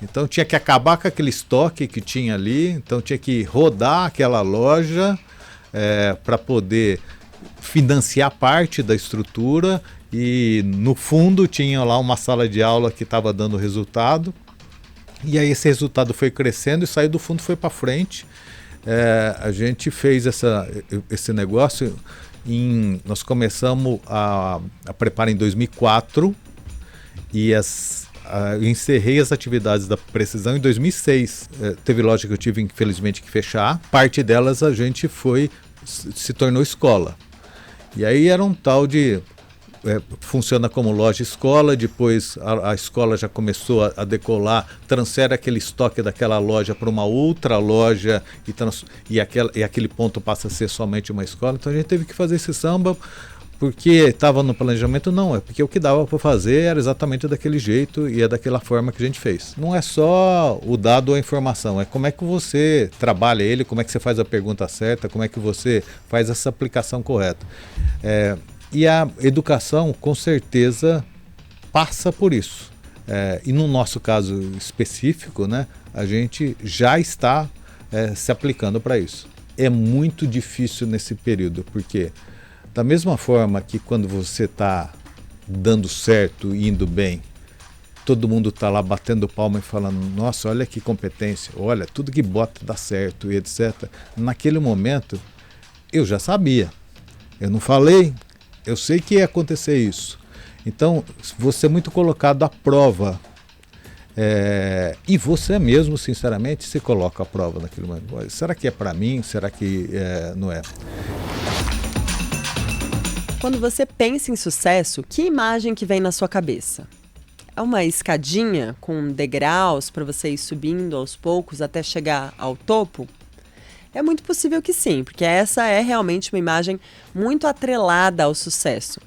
Então tinha que acabar com aquele estoque que tinha ali, então tinha que rodar aquela loja para poder financiar parte da estrutura, e no fundo tinha lá uma sala de aula que estava dando resultado, e aí esse resultado foi crescendo e saiu do fundo, foi para frente. A gente fez esse negócio, nós começamos a preparar em 2004 e eu encerrei as atividades da Precisão em 2006. Teve loja que eu tive, infelizmente, que fechar. Parte delas a gente se tornou escola. E aí era um tal de... funciona como loja-escola, depois a escola já começou a decolar, transfere aquele estoque daquela loja para uma outra loja e aquele ponto passa a ser somente uma escola. Então a gente teve que fazer esse samba porque estava no planejamento, não, é porque o que dava para fazer era exatamente daquele jeito e é daquela forma que a gente fez. Não é só o dado ou a informação, é como é que você trabalha ele, como é que você faz a pergunta certa, como é que você faz essa aplicação correta. E a educação, com certeza, passa por isso. E no nosso caso específico, né, a gente já está se aplicando para isso. É muito difícil nesse período, porque da mesma forma que quando você está dando certo e indo bem, todo mundo está lá batendo palma e falando, nossa, olha que competência, olha, tudo que bota dá certo e etc. Naquele momento, eu já sabia. Eu não falei, eu sei que ia acontecer isso. Então, você é muito colocado à prova. E você mesmo, sinceramente, se coloca à prova naquele momento. Será que é para mim? Será que não é? Quando você pensa em sucesso, que imagem que vem na sua cabeça? É uma escadinha com degraus para você ir subindo aos poucos até chegar ao topo? É muito possível que sim, porque essa é realmente uma imagem muito atrelada ao sucesso.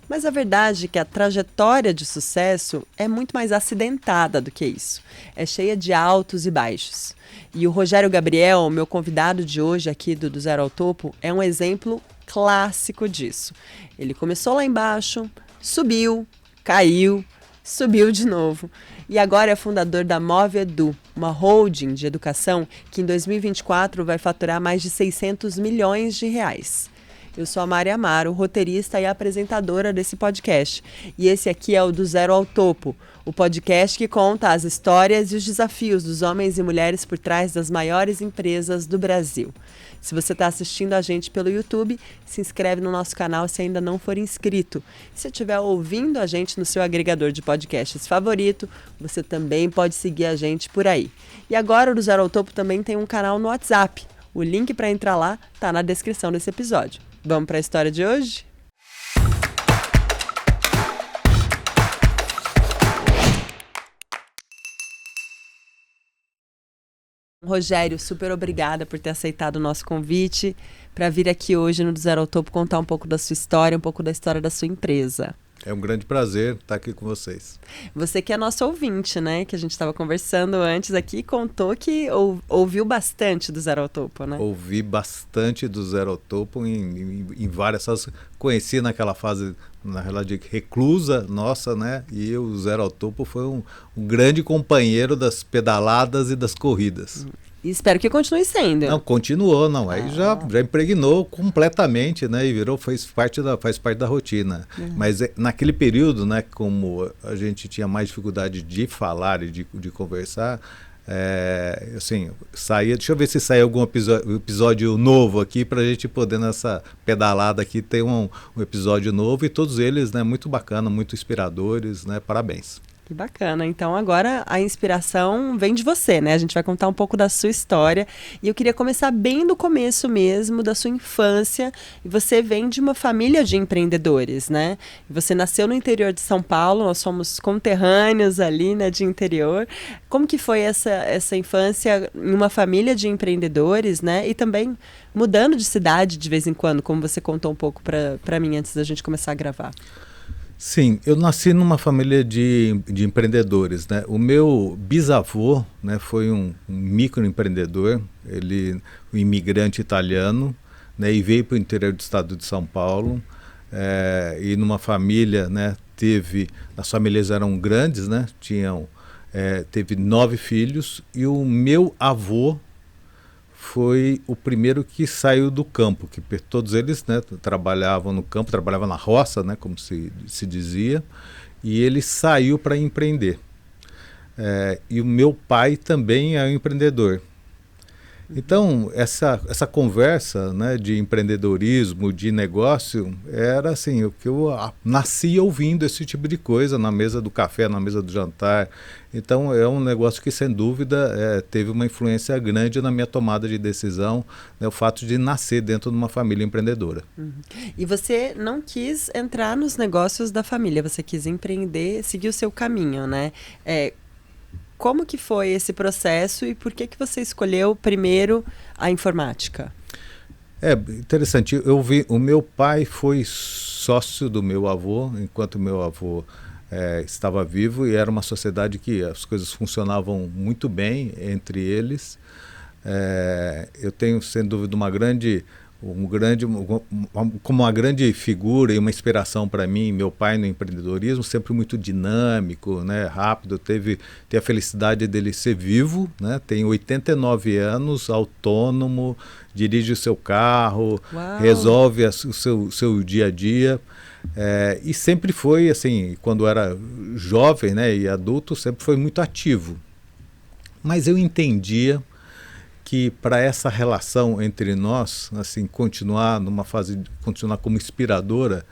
Mas a verdade é que a trajetória de sucesso é muito mais acidentada do que isso. É cheia de altos e baixos. E o Rogério Gabriel, meu convidado de hoje aqui do Zero ao Topo, é um exemplo clássico disso. Ele começou lá embaixo, subiu, caiu, subiu de novo. E agora é fundador da Move Edu, uma holding de educação que em 2024 vai faturar mais de 600 milhões de reais. Eu sou a Mari Amaro, roteirista e apresentadora desse podcast. E esse aqui é o Do Zero ao Topo, o podcast que conta as histórias e os desafios dos homens e mulheres por trás das maiores empresas do Brasil. Se você está assistindo a gente pelo YouTube, se inscreve no nosso canal se ainda não for inscrito. Se estiver ouvindo a gente no seu agregador de podcasts favorito, você também pode seguir a gente por aí. E agora o Do Zero ao Topo também tem um canal no WhatsApp. O link para entrar lá está na descrição desse episódio. Vamos para a história de hoje? Rogério, super obrigada por ter aceitado o nosso convite para vir aqui hoje no Do Zero ao Topo contar um pouco da sua história, um pouco da história da sua empresa. É um grande prazer estar aqui com vocês. Você que é nosso ouvinte, né? Que a gente estava conversando antes aqui, contou que ouviu bastante do Zero ao Topo, né? Ouvi bastante do Zero ao Topo em várias... Conheci naquela fase, na realidade, reclusa nossa, né? E o Zero ao Topo foi um grande companheiro das pedaladas e das corridas. E espero que continue sendo. Não, continuou, não. Aí já impregnou completamente, né? E faz parte da rotina. Mas naquele período, né? Como a gente tinha mais dificuldade de falar e de conversar, assim, deixa eu ver se sai algum episódio novo aqui para a gente poder nessa pedalada aqui ter um episódio novo, e todos eles, né? Muito bacana, muito inspiradores, né? Parabéns. Que bacana. Então agora a inspiração vem de você, né? A gente vai contar um pouco da sua história. E eu queria começar bem do começo mesmo, da sua infância. E você vem de uma família de empreendedores, né? Você nasceu no interior de São Paulo, nós somos conterrâneos ali, né, de interior. Como que foi essa infância em uma família de empreendedores, né? E também mudando de cidade de vez em quando, como você contou um pouco para mim antes da gente começar a gravar. Sim, eu nasci numa família de empreendedores, né? O meu bisavô, né, foi um microempreendedor, ele um imigrante italiano, né, e veio para o interior do estado de São Paulo, e numa família, né, as famílias eram grandes, né, tinham teve 9 filhos e o meu avô foi o primeiro que saiu do campo, que todos eles, né, trabalhavam no campo, trabalhavam na roça, né, como se dizia, e ele saiu para empreender. E o meu pai também é um empreendedor. Então, essa conversa, né, de empreendedorismo, de negócio, era assim, o que eu nasci ouvindo esse tipo de coisa na mesa do café, na mesa do jantar. Então, é um negócio que, sem dúvida, teve uma influência grande na minha tomada de decisão, né, o fato de nascer dentro de uma família empreendedora. Uhum. E você não quis entrar nos negócios da família, você quis empreender, seguir o seu caminho, né? Como que foi esse processo e por que você escolheu primeiro a informática? Interessante. O meu pai foi sócio do meu avô, enquanto meu avô estava vivo, e era uma sociedade que as coisas funcionavam muito bem entre eles. Eu tenho, sem dúvida, como uma grande figura e uma inspiração para mim, meu pai no empreendedorismo, sempre muito dinâmico, né, rápido, teve a felicidade dele ser vivo, né, tem 89 anos, autônomo, dirige o seu carro, Uau. resolve o seu dia a dia, e sempre foi, assim, quando era jovem, né, e adulto, sempre foi muito ativo. Mas eu entendia que para essa relação entre nós, assim, continuar como inspiradora,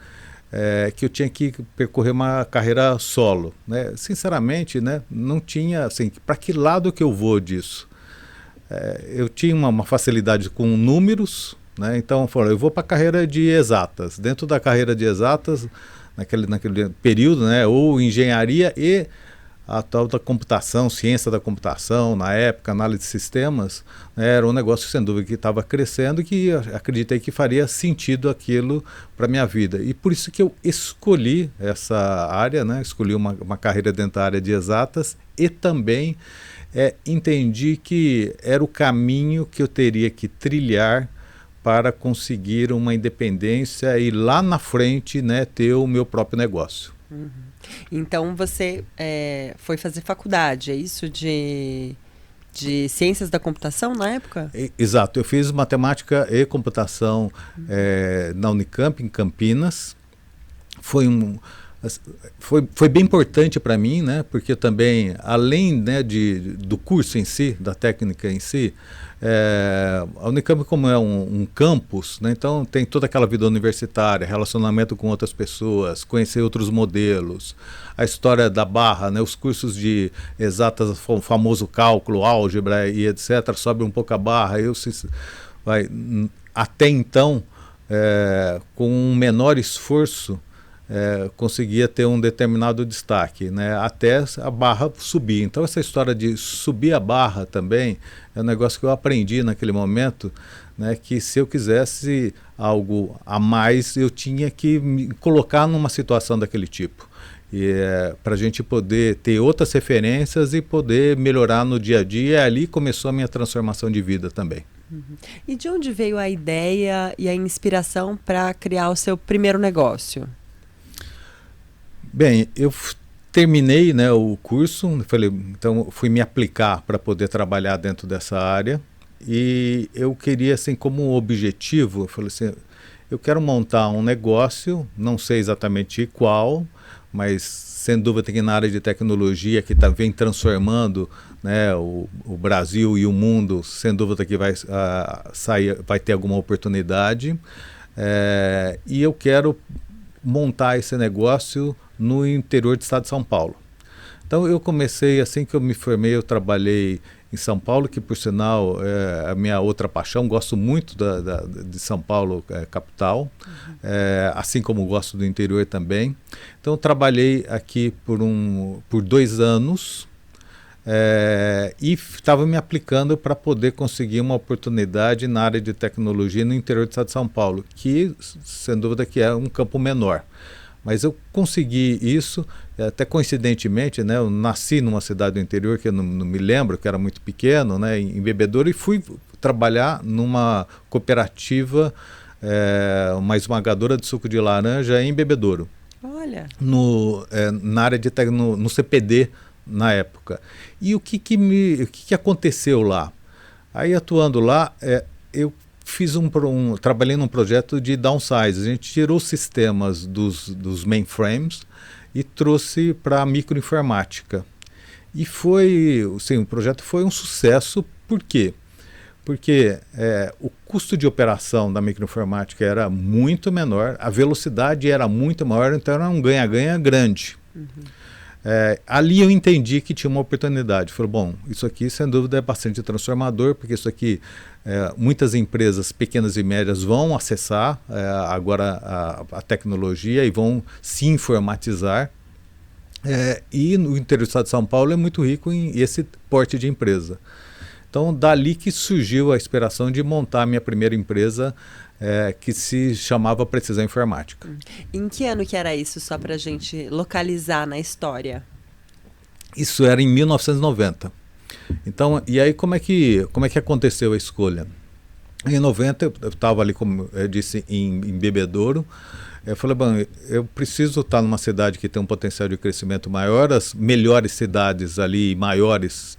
que eu tinha que percorrer uma carreira solo, né? Sinceramente, né, não tinha, assim, para que lado que eu vou disso? Eu tinha uma facilidade com números, né? Então eu vou para a carreira de exatas. Dentro da carreira de exatas, naquele período, né, ou engenharia e a tal da computação, ciência da computação, na época, análise de sistemas, né, era um negócio, sem dúvida, que estava crescendo e que acreditei que faria sentido aquilo para a minha vida. E por isso que eu escolhi essa área, né, escolhi uma carreira dentro da área de exatas e também entendi que era o caminho que eu teria que trilhar para conseguir uma independência e lá na frente, né, ter o meu próprio negócio. Uhum. Então você foi fazer faculdade, é isso? De ciências da computação na época? Exato, eu fiz matemática e computação na Unicamp, em Campinas. Foi bem importante para mim, né, porque também, além, né, do curso em si, da técnica em si, a Unicamp, como é um campus, né, então tem toda aquela vida universitária, relacionamento com outras pessoas, conhecer outros modelos, a história da barra, né, os cursos de exatas, o famoso cálculo, álgebra e etc., sobe um pouco a barra. Até então, com um menor esforço, conseguia ter um determinado destaque, né, até a barra subir. Então essa história de subir a barra também é um negócio que eu aprendi naquele momento, né, que se eu quisesse algo a mais, eu tinha que me colocar numa situação daquele tipo. Para a gente poder ter outras referências e poder melhorar no dia a dia, ali começou a minha transformação de vida também. Uhum. E de onde veio a ideia e a inspiração para criar o seu primeiro negócio? Bem, eu terminei, né, o curso, então fui me aplicar para poder trabalhar dentro dessa área e eu queria, assim, como objetivo, eu falei assim, eu quero montar um negócio, não sei exatamente qual, mas sem dúvida que na área de tecnologia que vem transformando, né, o Brasil e o mundo, sem dúvida que vai ter alguma oportunidade, e eu quero montar esse negócio no interior do estado de São Paulo. Então eu comecei, assim que eu me formei, eu trabalhei em São Paulo, que por sinal é a minha outra paixão, gosto muito de São Paulo, capital, assim como gosto do interior também. Então eu trabalhei aqui por 2 anos e estava me aplicando para poder conseguir uma oportunidade na área de tecnologia no interior do estado de São Paulo, que sem dúvida que é um campo menor. Mas eu consegui isso, até coincidentemente, né, eu nasci numa cidade do interior que eu não me lembro, que era muito pequeno, né, em Bebedouro, e fui trabalhar numa cooperativa, uma esmagadora de suco de laranja em Bebedouro. Olha! Na área de no CPD na época. E o que aconteceu lá? Aí, atuando lá, eu trabalhei num projeto de downsize. A gente tirou os sistemas dos mainframes e trouxe para a microinformática. E o projeto foi um sucesso. Por quê? Porque o custo de operação da microinformática era muito menor, a velocidade era muito maior, então era um ganha-ganha grande. Uhum. Ali eu entendi que tinha uma oportunidade. Falei, bom, isso aqui sem dúvida é bastante transformador, porque isso aqui muitas empresas pequenas e médias vão acessar agora a tecnologia e vão se informatizar. E no interior do estado de São Paulo é muito rico em esse porte de empresa. Então, dali que surgiu a inspiração de montar a minha primeira empresa, que se chamava Precisão Informática. Em que ano que era isso, só para a gente localizar na história? Isso era em 1990. Então, e aí como é que aconteceu a escolha? Em 90, eu estava ali, como eu disse, em Bebedouro. Eu falei, bom, eu preciso estar numa cidade que tem um potencial de crescimento maior. As melhores cidades ali, maiores,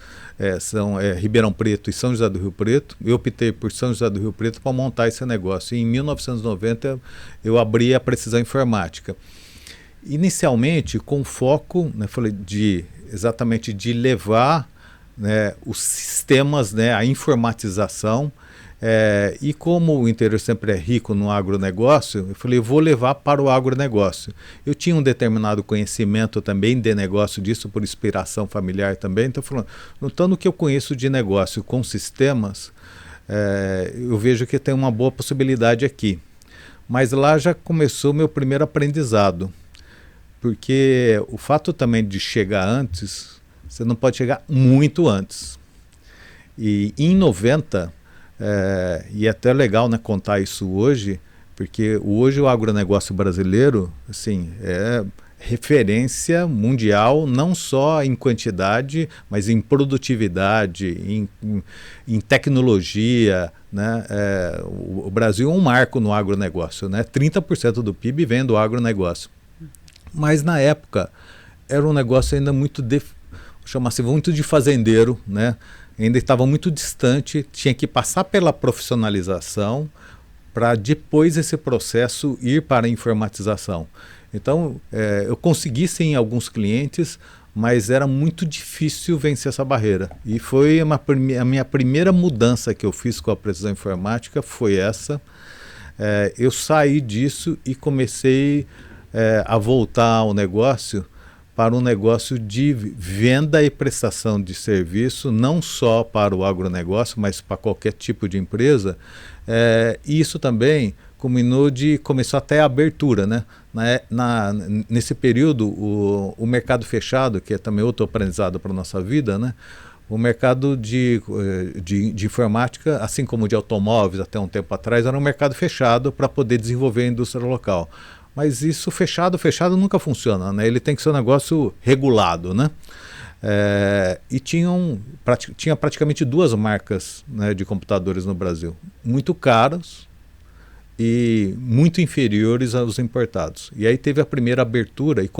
são Ribeirão Preto e São José do Rio Preto. Eu optei por São José do Rio Preto para montar esse negócio. E em 1990 eu abri a Precisão Informática. Inicialmente com foco, né, falei, exatamente de levar, né, os sistemas, né, a informatização. E como o interior sempre é rico no agronegócio, eu falei, eu vou levar para o agronegócio. Eu tinha um determinado conhecimento também de negócio disso, por inspiração familiar também. Então, notando o que eu conheço de negócio com sistemas, eu vejo que tem uma boa possibilidade aqui. Mas lá já começou meu primeiro aprendizado, porque o fato também de chegar antes, você não pode chegar muito antes. E em 90... e é até legal, né, contar isso hoje, porque hoje o agronegócio brasileiro assim, é referência mundial, não só em quantidade, mas em produtividade, em tecnologia, né? O Brasil é um marco no agronegócio, né? 30% do PIB vem do agronegócio. Mas na época era um negócio ainda muito chama-se muito de fazendeiro, né? Ainda estava muito distante, tinha que passar pela profissionalização para depois esse processo ir para a informatização. Então, eu consegui sim alguns clientes, mas era muito difícil vencer essa barreira. E foi a minha primeira mudança que eu fiz com a Precisão Informática, foi essa. Eu saí disso e comecei a voltar ao negócio, para um negócio de venda e prestação de serviço, não só para o agronegócio, mas para qualquer tipo de empresa. E isso também começou até a abertura, né? Nesse período, o mercado fechado, que é também outro aprendizado para a nossa vida, né? O mercado de informática, assim como de automóveis até um tempo atrás, era um mercado fechado para poder desenvolver a indústria local. Mas isso fechado nunca funciona, né? Ele tem que ser um negócio regulado, né? E tinha praticamente duas marcas, né, de computadores no Brasil, muito caros e muito inferiores aos importados. E aí teve a primeira abertura e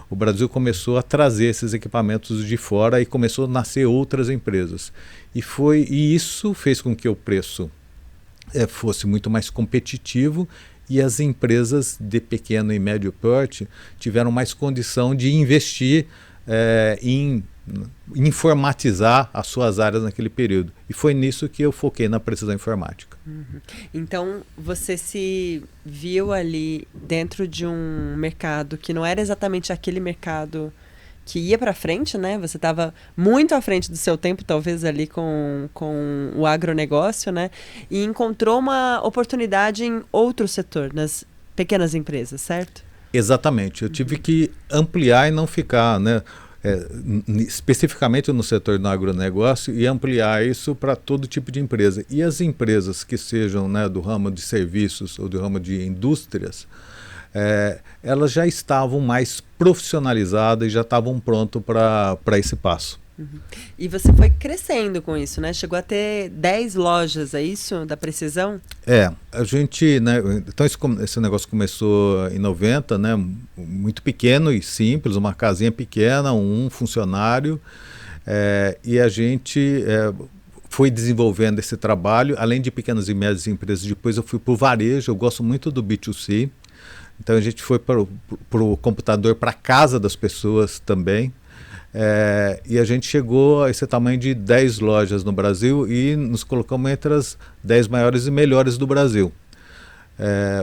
o Brasil começou a trazer esses equipamentos de fora e começou a nascer outras empresas. E isso fez com que o preço fosse muito mais competitivo, e as empresas de pequeno e médio porte tiveram mais condição de investir em informatizar as suas áreas naquele período. E foi nisso que eu foquei na Precisão Informática. Uhum. Então, você se viu ali dentro de um mercado que não era exatamente aquele mercado que ia para frente, né? Você estava muito à frente do seu tempo, talvez ali com o agronegócio, né? E encontrou uma oportunidade em outro setor, nas pequenas empresas, certo? Exatamente. Eu tive que ampliar e não ficar, né, especificamente no setor do agronegócio, e ampliar isso para todo tipo de empresa. E as empresas que sejam, né, do ramo de serviços ou do ramo de indústrias, elas já estavam mais profissionalizadas e já estavam prontas para esse passo. E você foi crescendo com isso, né? Chegou a ter 10 lojas, é isso? Da Precisão? A gente, né, então esse negócio começou em 90, né, muito pequeno e simples, uma casinha pequena, um funcionário, e a gente foi desenvolvendo esse trabalho, além de pequenas e médias empresas. Depois eu fui para o varejo, eu gosto muito do B2C, então a gente foi para o computador, para a casa das pessoas também. E a gente chegou a esse tamanho de 10 lojas no Brasil e nos colocamos entre as 10 maiores e melhores do Brasil.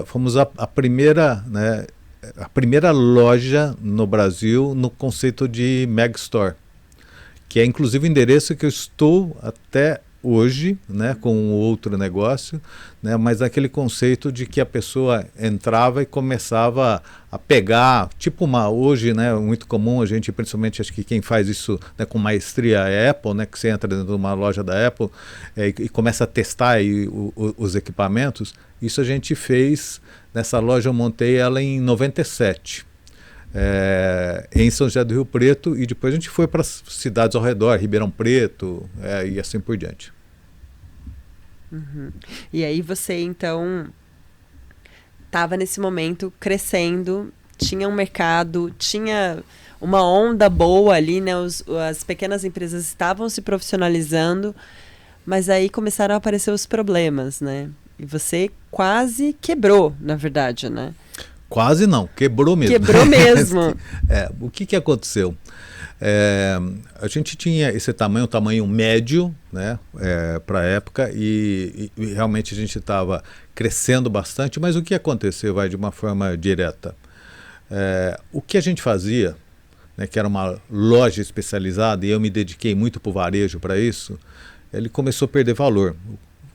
Fomos a primeira, né, a primeira loja no Brasil no conceito de Mega Store, que é inclusive o endereço que eu estou até hoje, né, com outro negócio, né, mas aquele conceito de que a pessoa entrava e começava a pegar, tipo hoje, né, muito comum a gente, principalmente acho que quem faz isso, né, com maestria é a Apple, né, que você entra dentro de uma loja da Apple e começa a testar aí os equipamentos. Isso a gente fez, nessa loja eu montei ela em 97. Em São José do Rio Preto, e depois a gente foi para as cidades ao redor, Ribeirão Preto, e assim por diante. E aí você então estava nesse momento crescendo, tinha um mercado, tinha uma onda boa ali, né? As pequenas empresas estavam se profissionalizando, mas aí começaram a aparecer os problemas, né? E você quase quebrou, na verdade, né? Quase não, quebrou mesmo. Quebrou mesmo. O que aconteceu? A gente tinha esse tamanho, um tamanho médio, né, para a época, e realmente a gente estava crescendo bastante, mas o que aconteceu, vai de uma forma direta? O que a gente fazia, né, que era uma loja especializada, e eu me dediquei muito para o varejo para isso, ele começou a perder valor,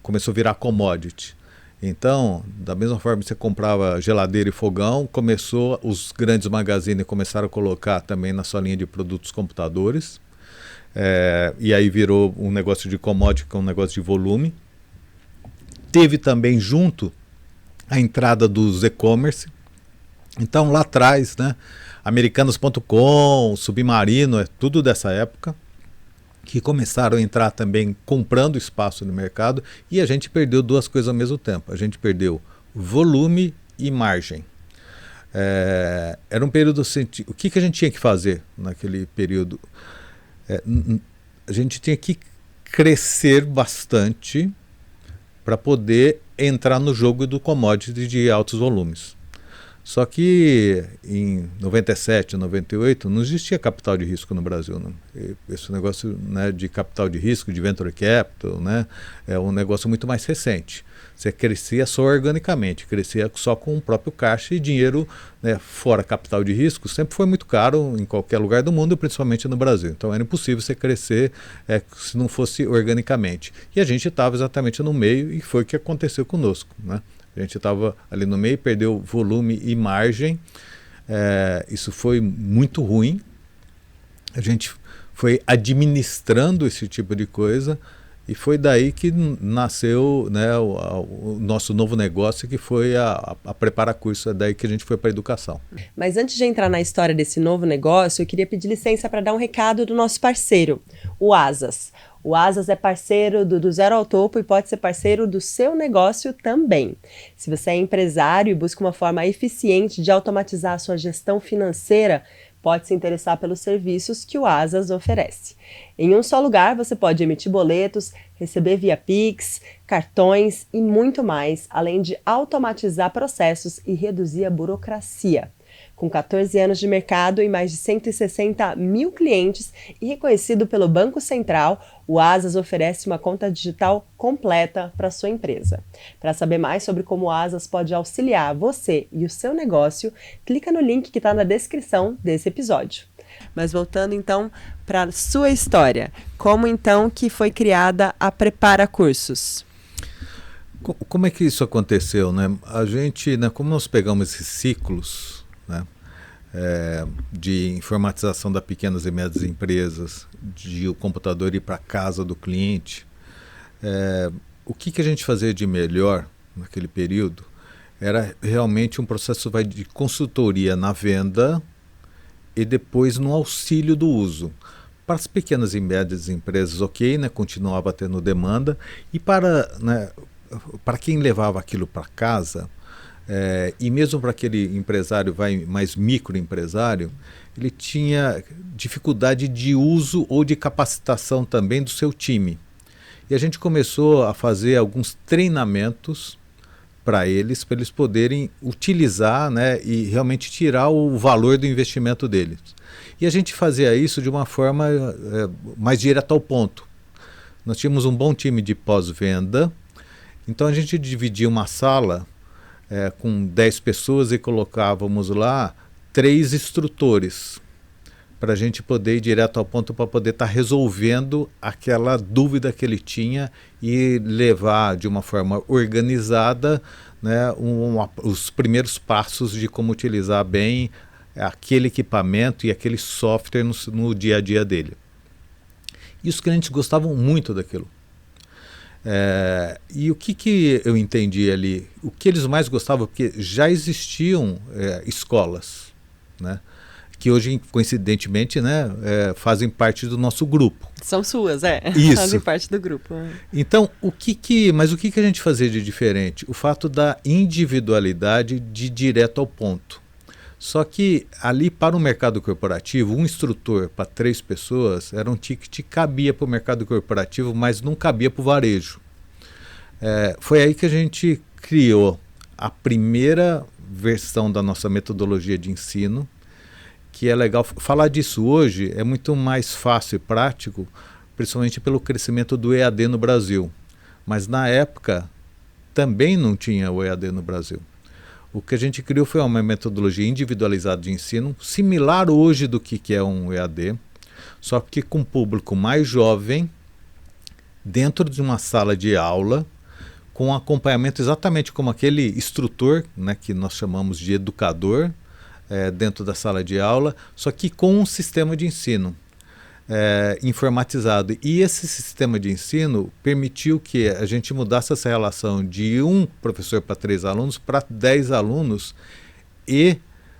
começou a virar commodity. Então, da mesma forma que você comprava geladeira e fogão, os grandes magazines começaram a colocar também na sua linha de produtos computadores, e aí virou um negócio de commodity, que é um negócio de volume. Teve também junto a entrada dos e-commerce. Então lá atrás, né, Americanas.com, Submarino, é tudo dessa época, que começaram a entrar também comprando espaço no mercado, e a gente perdeu duas coisas ao mesmo tempo. A gente perdeu volume e margem. Era um período... O que a gente tinha que fazer naquele período? A gente tinha que crescer bastante para poder entrar no jogo do commodity de altos volumes. Só que em 97, 98, não existia capital de risco no Brasil. Né? Esse negócio, né, de capital de risco, de venture capital, né, é um negócio muito mais recente. Você crescia só organicamente, crescia só com o próprio caixa, e dinheiro, né, fora capital de risco sempre foi muito caro em qualquer lugar do mundo, principalmente no Brasil. Então era impossível você crescer se não fosse organicamente. E a gente estava exatamente no meio, e foi o que aconteceu conosco, né? A gente estava ali no meio, perdeu volume e margem. Isso foi muito ruim. A gente foi administrando esse tipo de coisa, e foi daí que nasceu, né, o nosso novo negócio, que foi a Prepara Curso. É daí que a gente foi para a educação. Mas antes de entrar na história desse novo negócio, eu queria pedir licença para dar um recado do nosso parceiro, o Asas. O Asas é parceiro do Zero ao Topo e pode ser parceiro do seu negócio também. Se você é empresário e busca uma forma eficiente de automatizar a sua gestão financeira, pode se interessar pelos serviços que o Asas oferece. Em um só lugar, você pode emitir boletos, receber via Pix, cartões e muito mais, além de automatizar processos e reduzir a burocracia. Com 14 anos de mercado e mais de 160 mil clientes e reconhecido pelo Banco Central, o Asas oferece uma conta digital completa para sua empresa. Para saber mais sobre como o Asas pode auxiliar você e o seu negócio, clica no link que está na descrição desse episódio. Mas voltando então para a sua história, como então que foi criada a Prepara Cursos? Como é que isso aconteceu, né? A gente, né, como nós pegamos esses ciclos, né, de informatização das pequenas e médias empresas, de o computador ir para a casa do cliente, o que a gente fazia de melhor naquele período era realmente um processo de consultoria na venda e depois no auxílio do uso, Para as pequenas e médias empresas, ok, né, continuava tendo demanda, e para quem levava aquilo para casa, e mesmo para aquele empresário mais microempresário, ele tinha dificuldade de uso ou de capacitação também do seu time. E a gente começou a fazer alguns treinamentos para eles poderem utilizar, né, e realmente tirar o valor do investimento deles. E a gente fazia isso de uma forma mais direta ao ponto. Nós tínhamos um bom time de pós-venda, então a gente dividia uma sala com 10 pessoas e colocávamos lá 3 instrutores, para a gente poder ir direto ao ponto, para poder estar resolvendo aquela dúvida que ele tinha e levar de uma forma organizada, né, os primeiros passos de como utilizar bem aquele equipamento e aquele software no dia a dia dele. E os clientes gostavam muito daquilo. E o que eu entendi ali? O que eles mais gostavam, porque já existiam escolas, né, que hoje, coincidentemente, né, fazem parte do nosso grupo. São suas, Isso. Fazem parte do grupo. Então, mas o que a gente fazia de diferente? O fato da individualidade de direto ao ponto. Só que ali, para o mercado corporativo, um instrutor para 3 pessoas era um ticket que cabia para o mercado corporativo, mas não cabia para o varejo. Foi aí que a gente criou a primeira versão da nossa metodologia de ensino, que é legal. Falar disso hoje é muito mais fácil e prático, principalmente pelo crescimento do EAD no Brasil. Mas na época também não tinha o EAD no Brasil. O que a gente criou foi uma metodologia individualizada de ensino, similar hoje do que é um EAD, só que com público mais jovem, dentro de uma sala de aula, com acompanhamento exatamente como aquele instrutor, né, que nós chamamos de educador, dentro da sala de aula, só que com um sistema de ensino informatizado. E esse sistema de ensino permitiu que a gente mudasse essa relação de um professor para 3 alunos para 10 alunos e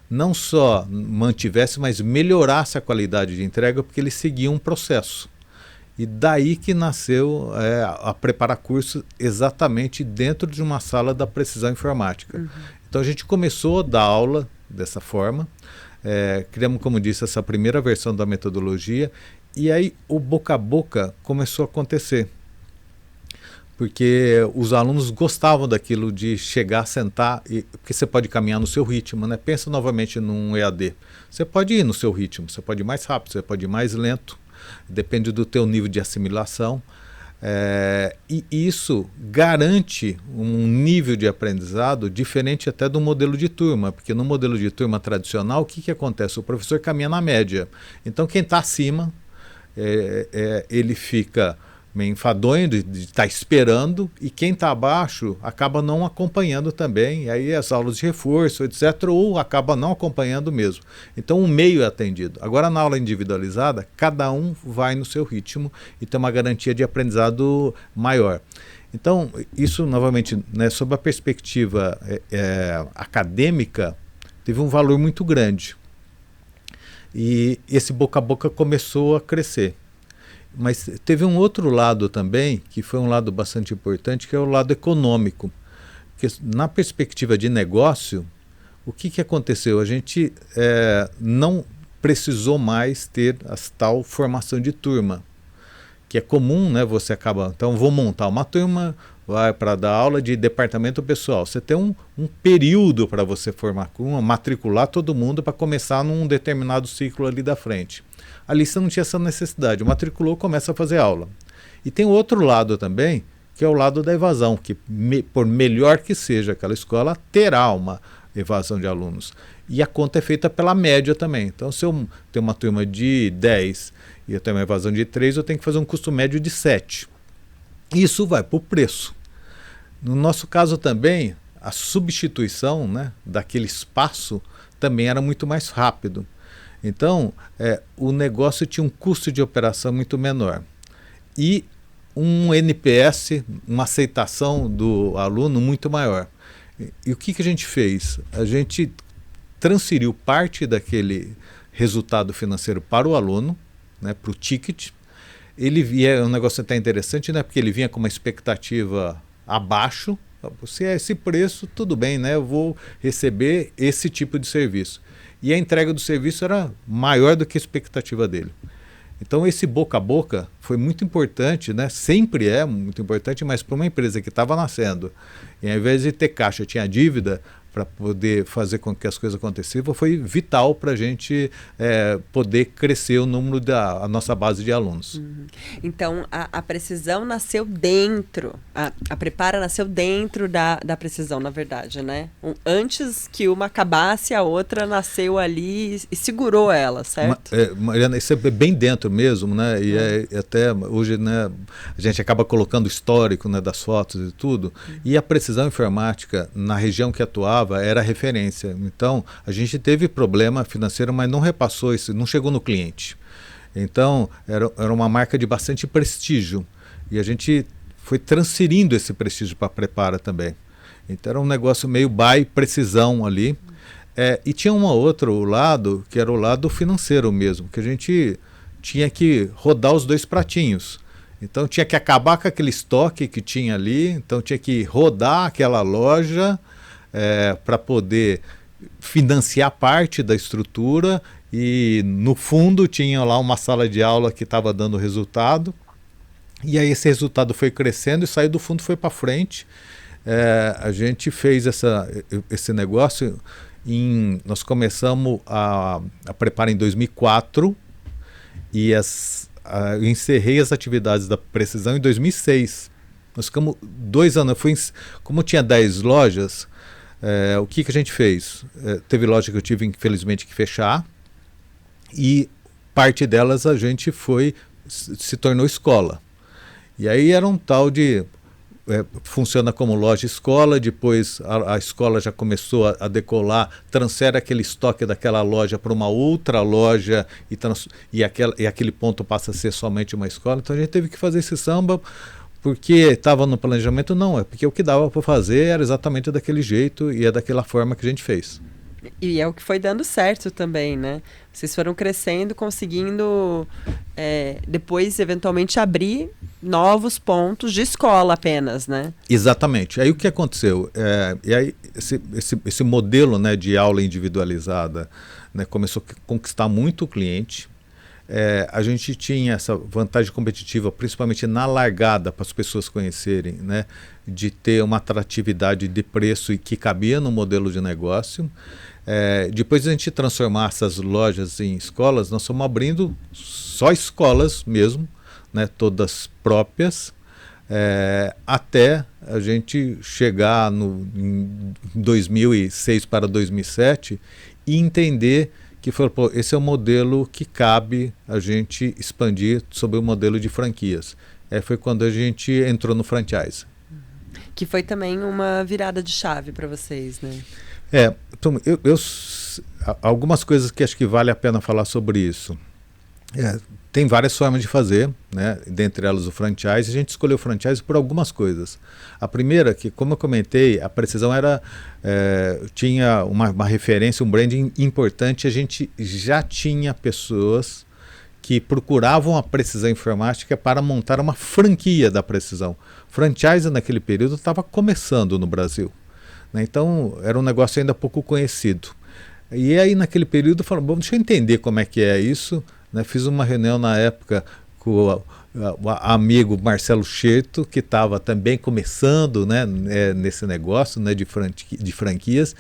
não só mantivesse, mas melhorasse a qualidade de entrega, porque eles seguiam um processo. E daí que nasceu a preparar curso exatamente dentro de uma sala da precisão informática. Uhum. Então a gente começou a dar aula dessa forma, criamos, como disse, essa primeira versão da metodologia, e aí o boca a boca começou a acontecer. Porque os alunos gostavam daquilo de chegar, sentar, porque você pode caminhar no seu ritmo, né? Pensa novamente num EAD. Você pode ir no seu ritmo, você pode ir mais rápido, você pode ir mais lento, depende do teu nível de assimilação. E isso garante um nível de aprendizado diferente até do modelo de turma, porque no modelo de turma tradicional, o que acontece? O professor caminha na média. Então quem está acima, ele fica meio enfadonho de estar esperando, e quem está abaixo acaba não acompanhando também, e aí as aulas de reforço, etc., ou acaba não acompanhando mesmo. Então o meio é atendido. Agora na aula individualizada, cada um vai no seu ritmo e tem uma garantia de aprendizado maior. Então isso, novamente, né, sob a perspectiva acadêmica, teve um valor muito grande. E esse boca a boca começou a crescer. Mas teve um outro lado também, que foi um lado bastante importante, que é o lado econômico. Porque na perspectiva de negócio, o que aconteceu? A gente não precisou mais ter a tal formação de turma, que é comum, né? Você acaba, então vou montar uma turma, vai para dar aula de departamento pessoal. Você tem um período para você formar, matricular todo mundo para começar num determinado ciclo ali da frente. Ali você não tinha essa necessidade, matriculou, começa a fazer aula. E tem outro lado também, que é o lado da evasão, que por melhor que seja aquela escola, terá uma evasão de alunos. E a conta é feita pela média também. Então, se eu tenho uma turma de 10 e eu tenho uma evasão de 3, eu tenho que fazer um custo médio de 7. Isso vai para o preço. No nosso caso também, a substituição, né, daquele espaço também era muito mais rápido. Então, o negócio tinha um custo de operação muito menor. E um NPS, uma aceitação do aluno muito maior. E o que a gente fez? A gente transferiu parte daquele resultado financeiro para o aluno, né, para o ticket. Ele via, um negócio até interessante, né, porque ele vinha com uma expectativa abaixo. Se é esse preço, tudo bem, né, eu vou receber esse tipo de serviço. E a entrega do serviço era maior do que a expectativa dele. Então esse boca a boca foi muito importante, né? Sempre é muito importante, mas para uma empresa que estava nascendo, e ao invés de ter caixa, tinha dívida para poder fazer com que as coisas acontecessem, foi vital para a gente poder crescer o número da nossa base de alunos. Uhum. Então a Precisão nasceu dentro, a Prepara nasceu dentro da Precisão, na verdade, né? Antes que uma acabasse, a outra nasceu ali e segurou ela, certo? Mariana, isso é bem dentro mesmo, né? E até hoje, né, a gente acaba colocando o histórico, né, das fotos e tudo. E a Precisão Informática, na região que atuava, era referência. Então, a gente teve problema financeiro, mas não repassou isso, não chegou no cliente. Então, era uma marca de bastante prestígio. E a gente foi transferindo esse prestígio para a Prepara também. Então, era um negócio meio by Precisão ali. E tinha um outro lado, que era o lado financeiro mesmo, que a gente tinha que rodar os dois pratinhos. Então, tinha que acabar com aquele estoque que tinha ali, então tinha que rodar aquela loja para poder financiar parte da estrutura, e no fundo tinha lá uma sala de aula que estava dando resultado, e aí esse resultado foi crescendo e saiu do fundo, foi para frente. A gente fez esse negócio, nós começamos a preparar em 2004 e eu encerrei as atividades da Precisão em 2006. Nós ficamos 2 anos, como tinha 10 lojas, o que a gente fez? Teve loja que eu tive, infelizmente, que fechar, e parte delas a gente se tornou escola. E aí era um tal de... funciona como loja escola, depois a escola já começou a decolar, transfere aquele estoque daquela loja para uma outra loja e aquele ponto passa a ser somente uma escola. Então a gente teve que fazer esse samba, porque estava no planejamento, não, é porque o que dava para fazer era exatamente daquele jeito e é daquela forma que a gente fez. E é o que foi dando certo também, né? Vocês foram crescendo, conseguindo depois, eventualmente, abrir novos pontos de escola apenas, né? Exatamente. Aí o que aconteceu? E aí esse modelo, né, de aula individualizada, né, começou a conquistar muito o cliente. A gente tinha essa vantagem competitiva, principalmente na largada, para as pessoas conhecerem, né, de ter uma atratividade de preço e que cabia no modelo de negócio. Depois de a gente transformar essas lojas em escolas, nós estamos abrindo só escolas mesmo, né, todas próprias, até a gente chegar em 2006 para 2007 e entender que foi, esse é o modelo que cabe a gente expandir sobre o modelo de franquias. Foi quando a gente entrou no franchise. Que foi também uma virada de chave para vocês, né? Então, algumas coisas que acho que vale a pena falar sobre isso. Tem várias formas de fazer, né? Dentre elas o franchise. A gente escolheu o franchise por algumas coisas. A primeira, que como eu comentei, a Precisão tinha uma referência, um branding importante. A gente já tinha pessoas que procuravam a Precisão Informática para montar uma franquia da Precisão. Franchise naquele período estava começando no Brasil, né? Então era um negócio ainda pouco conhecido. E aí naquele período eu falei, bom, deixa eu entender como é que é isso. Né, fiz uma reunião na época com o amigo Marcelo Scherto, que estava também começando, né, nesse negócio, né, de franquias,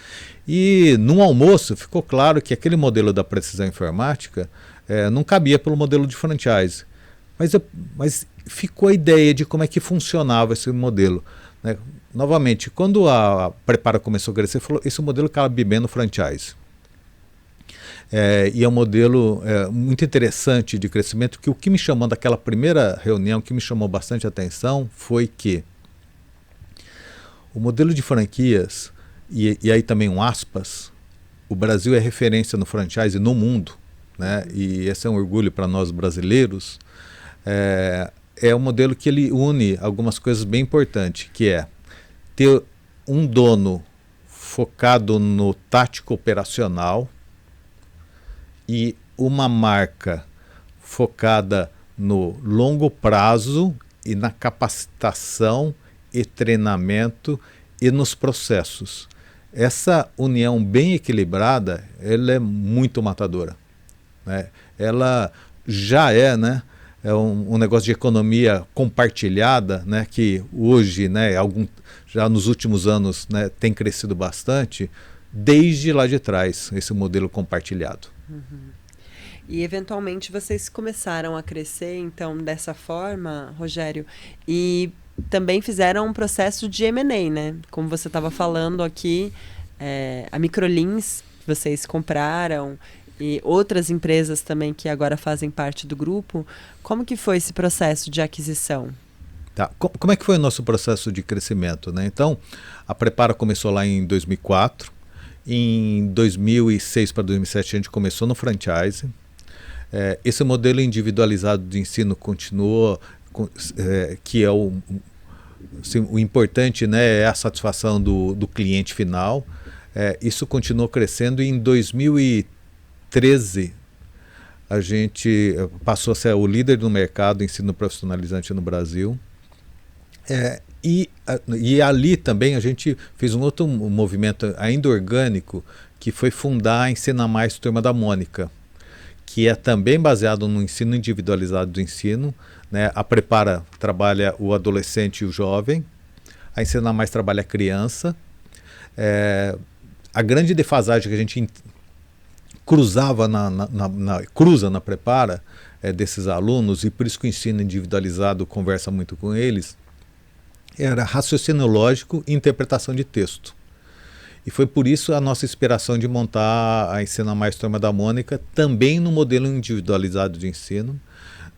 e num almoço ficou claro que aquele modelo da Precisão Informática não cabia pelo modelo de franchise, mas ficou a ideia de como é que funcionava esse modelo, né? Novamente, quando a Prepara começou a crescer, falou, esse modelo cabe bem no franchise. E é um modelo muito interessante de crescimento, que o que me chamou daquela primeira reunião, o que me chamou bastante atenção foi que o modelo de franquias, e aí também um aspas, o Brasil é referência no franchise no mundo, né? E esse é um orgulho para nós brasileiros. É um modelo que ele une algumas coisas bem importantes, que é ter um dono focado no tático operacional, e uma marca focada no longo prazo e na capacitação e treinamento e nos processos. Essa união bem equilibrada, ela é muito matadora, né? Ela já é, né, é um negócio de economia compartilhada, né, que hoje, né, já nos últimos anos, né, tem crescido bastante, desde lá de trás, esse modelo compartilhado. E eventualmente vocês começaram a crescer, então, dessa forma, Rogério, e também fizeram um processo de M&A, né? Como você estava falando aqui, a Microlins vocês compraram e outras empresas também que agora fazem parte do grupo. Como que foi esse processo de aquisição? Tá. Como é que foi o nosso processo de crescimento, né? Então, a Prepara começou lá em 2004. Em 2006 para 2007 a gente começou no franchise. Esse modelo individualizado de ensino continuou, que é assim, o importante, né, é a satisfação do cliente final. Isso continuou crescendo e em 2013 a gente passou a ser o líder do mercado de ensino profissionalizante no Brasil. E ali também a gente fez um outro movimento ainda orgânico, que foi fundar a Ensina Mais Turma da Mônica, que é também baseado no ensino individualizado do ensino, né? A Prepara trabalha o adolescente e o jovem, a Ensina Mais trabalha a criança. A grande defasagem que a gente cruza na Prepara desses alunos, e por isso que o ensino individualizado conversa muito com eles, era raciocínio lógico e interpretação de texto. E foi por isso a nossa inspiração de montar a Ensina Mais Turma da Mônica, também no modelo individualizado de ensino,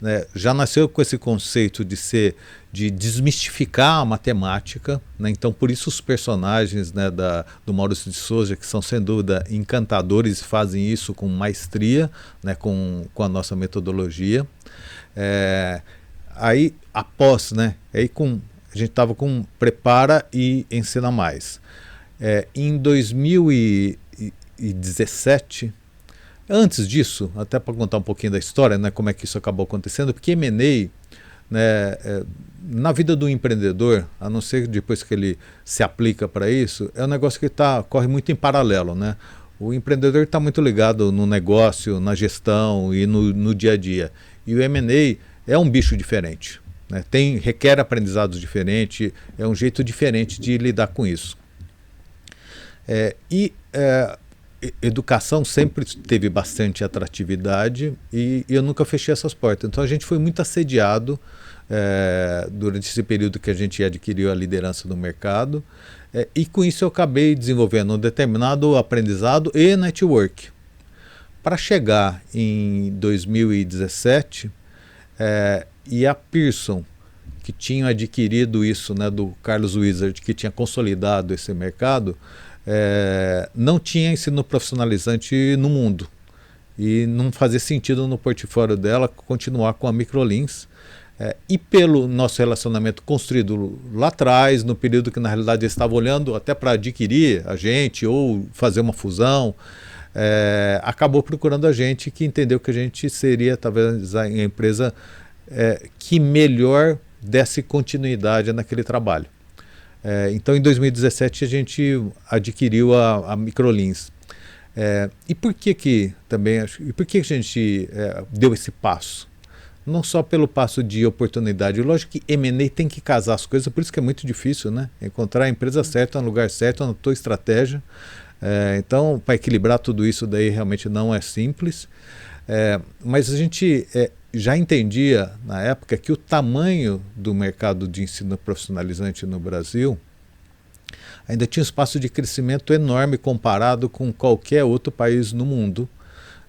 né? Já nasceu com esse conceito de desmistificar a matemática, né? Então por isso os personagens, né, do Maurício de Souza, que são sem dúvida encantadores, fazem isso com maestria, né, com a nossa metodologia. Aí após, né, a gente estava com Prepara e Ensina Mais. Em 2017, antes disso, até para contar um pouquinho da história, né, como é que isso acabou acontecendo, porque M&A, né, na vida do empreendedor, a não ser depois que ele se aplica para isso, é um negócio que corre muito em paralelo, né? O empreendedor está muito ligado no negócio, na gestão e no dia a dia. E o M&A é um bicho diferente, né? Requer aprendizados diferentes, é um jeito diferente de lidar com isso. Educação sempre teve bastante atratividade e eu nunca fechei essas portas. Então a gente foi muito assediado durante esse período que a gente adquiriu a liderança do mercado, e com isso eu acabei desenvolvendo um determinado aprendizado e network. Para chegar em 2017, e a Pearson, que tinha adquirido isso, né, do Carlos Wizard, que tinha consolidado esse mercado, não tinha ensino profissionalizante no mundo e não fazia sentido no portfólio dela continuar com a Microlins, e pelo nosso relacionamento construído lá atrás, no período que na realidade eles estavam olhando até para adquirir a gente ou fazer uma fusão, acabou procurando a gente, que entendeu que a gente seria talvez a empresa que melhor desse continuidade naquele trabalho. Então, em 2017, a gente adquiriu a Microlins. E por que a gente deu esse passo? Não só pelo passo de oportunidade. Lógico que M&A tem que casar as coisas, por isso que é muito difícil, né? Encontrar a empresa certa, no lugar certo, na tua estratégia. Então, para equilibrar tudo isso daí realmente não é simples. Mas a gente já entendia na época que o tamanho do mercado de ensino profissionalizante no Brasil ainda tinha um espaço de crescimento enorme comparado com qualquer outro país no mundo,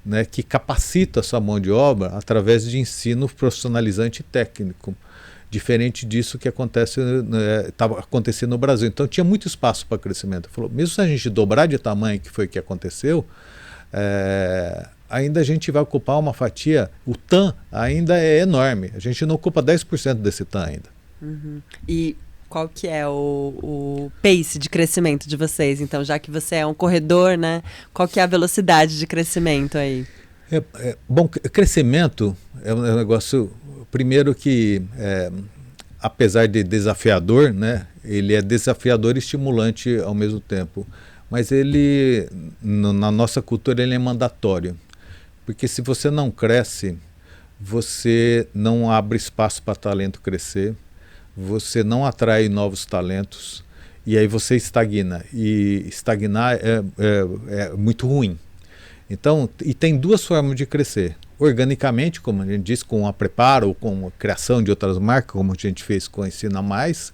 né, que capacita a sua mão de obra através de ensino profissionalizante técnico, diferente disso que estava acontecendo no Brasil. Então tinha muito espaço para crescimento. Falou, mesmo se a gente dobrar de tamanho, que foi o que aconteceu, ainda a gente vai ocupar uma fatia, o TAM ainda é enorme, a gente não ocupa 10% desse TAM ainda. Uhum. E qual que é o pace de crescimento de vocês? Então, já que você é um corredor, né? Qual que é a velocidade de crescimento aí? Bom, crescimento é um negócio, primeiro que, apesar de desafiador, né, ele é desafiador e estimulante ao mesmo tempo. Mas ele, na nossa cultura, ele é mandatório. Porque se você não cresce, você não abre espaço para talento crescer, você não atrai novos talentos, e aí você estagna. E estagnar é muito ruim. Então, e tem duas formas de crescer. Organicamente, como a gente disse, com a preparo ou com a criação de outras marcas, como a gente fez com a Ensina Mais,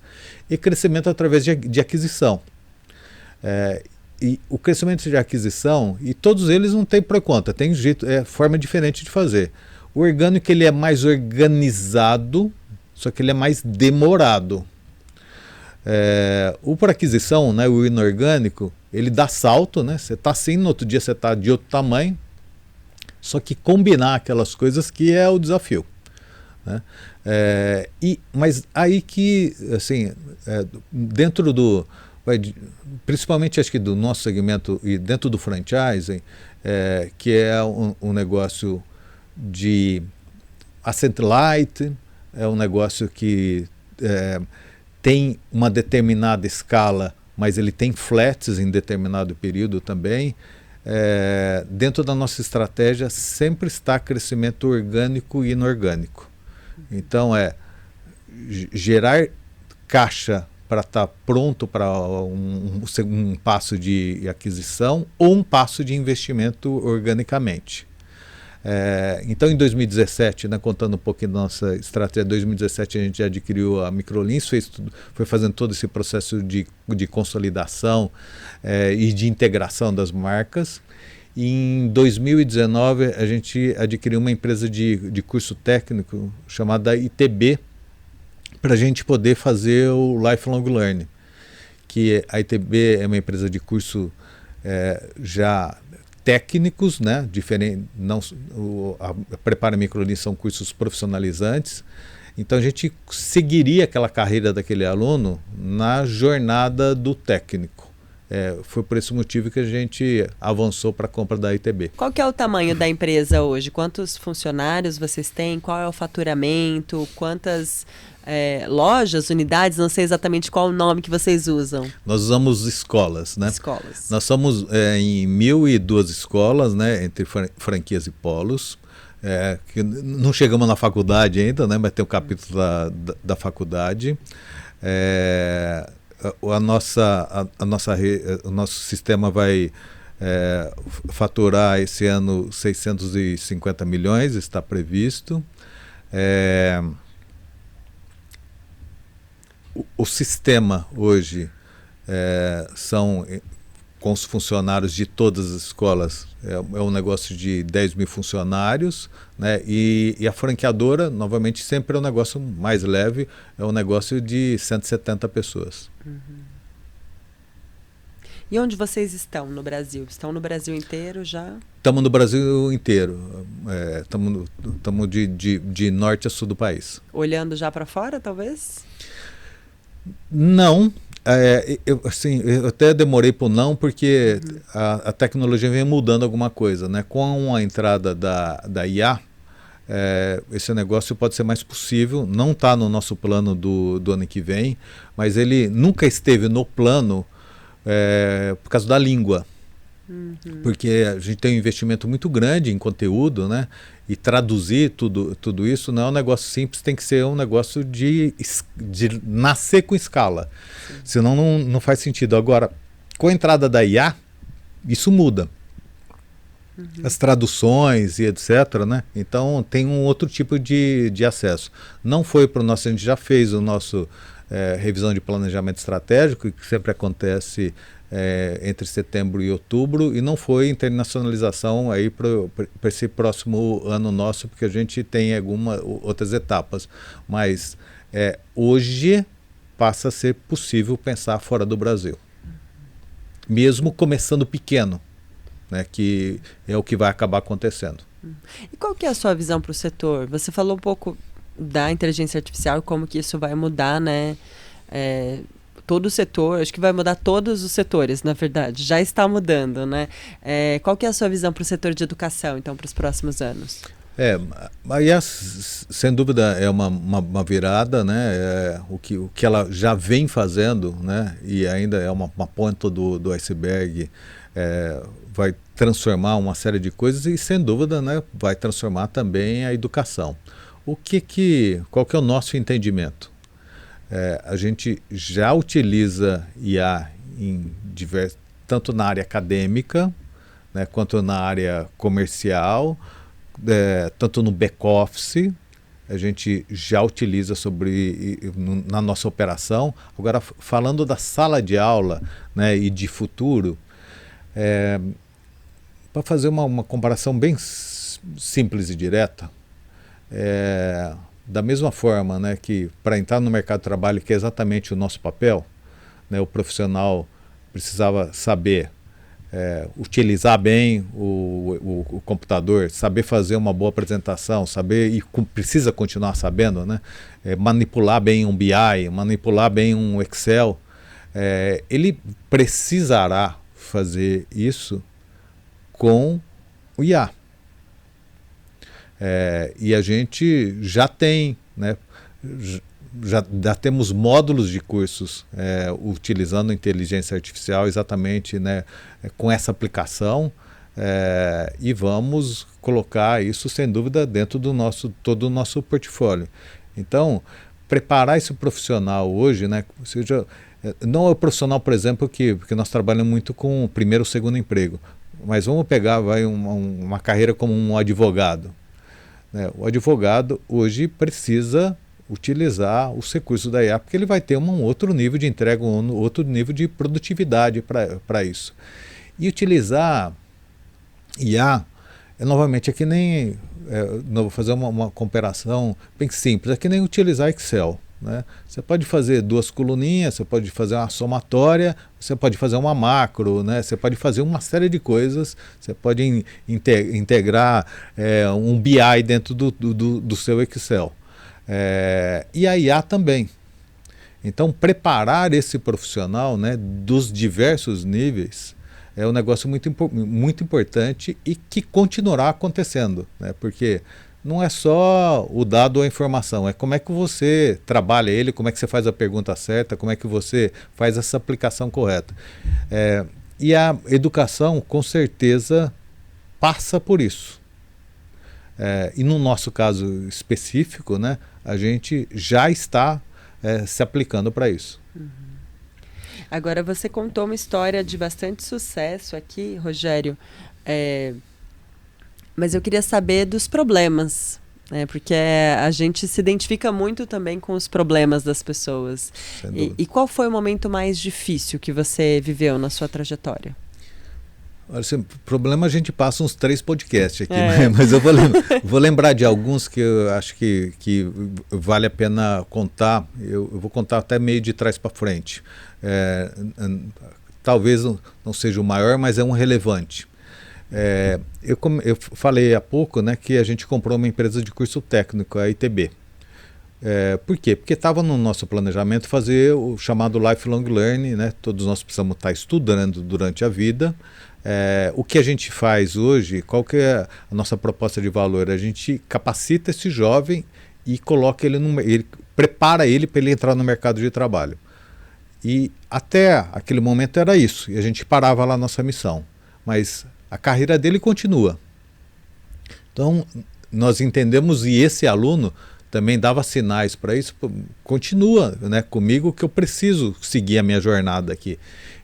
e crescimento através de aquisição. E o crescimento de aquisição, e todos eles não tem pró e contra, tem jeito, forma diferente de fazer. O orgânico ele é mais organizado, só que ele é mais demorado. O por aquisição, né, o inorgânico, ele dá salto, né? Você está assim, no outro dia você está de outro tamanho, só que combinar aquelas coisas que é o desafio, né? Mas aí que, assim, dentro do, principalmente acho que do nosso segmento e dentro do franchising, que é um negócio de asset light, é um negócio que tem uma determinada escala, mas ele tem flats em determinado período também. Dentro da nossa estratégia sempre está crescimento orgânico e inorgânico. Então gerar caixa para estar pronto para um passo de aquisição ou um passo de investimento organicamente. Então, em 2017, né, contando um pouquinho da nossa estratégia, em 2017 a gente adquiriu a Microlins, foi fazendo todo esse processo de consolidação e de integração das marcas. E em 2019 a gente adquiriu uma empresa de curso técnico chamada ITB, para a gente poder fazer o Lifelong Learning, que a ITB é uma empresa de curso já técnicos, né, diferente, não, a Prepara Microlins são cursos profissionalizantes, então a gente seguiria aquela carreira daquele aluno na jornada do técnico. Foi por esse motivo que a gente avançou para a compra da ITB. Qual que é o tamanho da empresa hoje? Quantos funcionários vocês têm? Qual é o faturamento? Quantas lojas, unidades? Não sei exatamente qual o nome que vocês usam. Nós usamos escolas, né? Escolas. Nós somos em 1.002 escolas, né? Entre franquias e polos. Que não chegamos na faculdade ainda, né? Mas tem um capítulo da faculdade. O nosso sistema vai faturar esse ano 650 milhões, está previsto. O sistema hoje são, com os funcionários de todas as escolas, é um negócio de 10 mil funcionários, né? E a franqueadora, novamente, sempre é um negócio mais leve, é um negócio de 170 pessoas. Uhum. E onde vocês estão no Brasil? Estão no Brasil inteiro já? Estamos no Brasil inteiro. Estamos de norte a sul do país. Olhando já para fora, talvez? Não. Eu até demorei por não, porque a tecnologia vem mudando alguma coisa, né? Com a entrada da IA, esse negócio pode ser mais possível. Não está no nosso plano do ano que vem, mas ele nunca esteve no plano por causa da língua. Porque a gente tem um investimento muito grande em conteúdo, né? E traduzir tudo isso não é um negócio simples, tem que ser um negócio de nascer com escala. Sim. Senão não faz sentido. Agora, com a entrada da IA, isso muda. As traduções e etc., né? Então tem um outro tipo de acesso. Não foi para o nosso, a gente já fez o nosso revisão de planejamento estratégico, que sempre acontece entre setembro e outubro, e não foi internacionalização aí para esse próximo ano nosso, porque a gente tem algumas outras etapas. Mas hoje passa a ser possível pensar fora do Brasil, mesmo começando pequeno, né, que é o que vai acabar acontecendo. E qual que é a sua visão para o setor? Você falou um pouco da inteligência artificial e como que isso vai mudar, né? todo o setor, acho que vai mudar todos os setores, na verdade, já está mudando, né? Qual que é a sua visão para o setor de educação, então, para os próximos anos? Aí sem dúvida é uma virada, né? O que ela já vem fazendo, né? E ainda é uma ponta do iceberg, vai transformar uma série de coisas e sem dúvida, né, vai transformar também a educação. Qual que é o nosso entendimento? A gente já utiliza IA tanto na área acadêmica, né, quanto na área comercial, tanto no back-office, a gente já utiliza na nossa operação. Agora, falando da sala de aula, né, e de futuro, para fazer uma comparação bem simples e direta, da mesma forma, né, que para entrar no mercado de trabalho, que é exatamente o nosso papel, né, o profissional precisava saber utilizar bem o computador, saber fazer uma boa apresentação, saber e precisa continuar sabendo, né, manipular bem um BI, manipular bem um Excel. Ele precisará fazer isso com o IA. E a gente já tem, né, já temos módulos de cursos utilizando inteligência artificial exatamente, né, com essa aplicação, e vamos colocar isso sem dúvida dentro do todo o nosso portfólio. Então, preparar esse profissional hoje, né, não é o profissional, por exemplo, porque nós trabalhamos muito com o primeiro ou segundo emprego, mas vamos pegar uma carreira como um advogado. O advogado hoje precisa utilizar os recursos da IA, porque ele vai ter um outro nível de entrega, um outro nível de produtividade para isso. E utilizar IA, novamente, é que nem, vou fazer uma comparação bem simples, é que nem utilizar Excel. Né? Você pode fazer 2 coluninhas, você pode fazer uma somatória, você pode fazer uma macro, né? Você pode fazer uma série de coisas, você pode integrar um BI dentro do seu Excel. E a IA também. Então, preparar esse profissional, né, dos diversos níveis é um negócio muito importante e que continuará acontecendo, né? Porque não é só o dado ou a informação, é como é que você trabalha ele, como é que você faz a pergunta certa, como é que você faz essa aplicação correta. E a educação, com certeza, passa por isso. E no nosso caso específico, né, a gente já está se aplicando para isso. Agora, você contou uma história de bastante sucesso aqui, Rogério, mas eu queria saber dos problemas, né? Porque a gente se identifica muito também com os problemas das pessoas. E qual foi o momento mais difícil que você viveu na sua trajetória? Assim, problema a gente passa uns 3 podcasts aqui, mas eu vou lembrar de alguns que eu acho que vale a pena contar. Eu vou contar até meio de trás para frente. Talvez não seja o maior, mas é um relevante. Eu falei há pouco, né, que a gente comprou uma empresa de curso técnico, a ITB. Por quê? Porque estava no nosso planejamento fazer o chamado lifelong learning, né? Todos nós precisamos estar estudando durante a vida. O que a gente faz hoje, qual que é a nossa proposta de valor? A gente capacita esse jovem e coloca ele prepara ele para ele entrar no mercado de trabalho. E até aquele momento era isso, e a gente parava lá a nossa missão. Mas a carreira dele continua. Então, nós entendemos, e esse aluno também dava sinais para isso, continua, né, comigo, que eu preciso seguir a minha jornada aqui.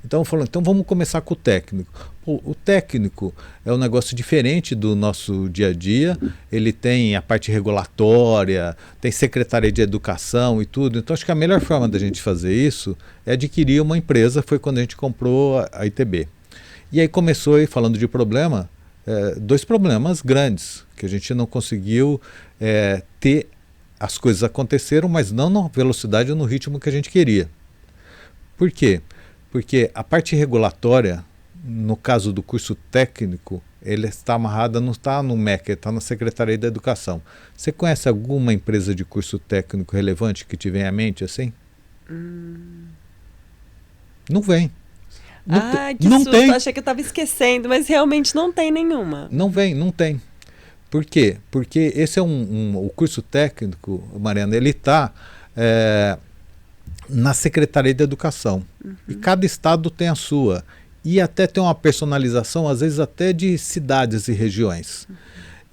Então, então vamos começar com o técnico. O técnico é um negócio diferente do nosso dia a dia, ele tem a parte regulatória, tem secretaria de educação e tudo. Então, acho que a melhor forma da gente fazer isso é adquirir uma empresa, foi quando a gente comprou a ITB. E aí começou, aí, falando de problema, 2 problemas grandes, que a gente não conseguiu ter. As coisas aconteceram, mas não na velocidade ou no ritmo que a gente queria. Por quê? Porque a parte regulatória, no caso do curso técnico, ele está amarrada, não está no MEC, está na Secretaria da Educação. Você conhece alguma empresa de curso técnico relevante que te venha à mente assim? Não vem. Não que não susto, tem. achei que eu estava esquecendo, mas realmente não tem nenhuma. Não vem, não tem. Por quê? Porque esse é o curso técnico, Mariana, ele está na Secretaria de Educação. E cada estado tem a sua. E até tem uma personalização, às vezes até de cidades e regiões.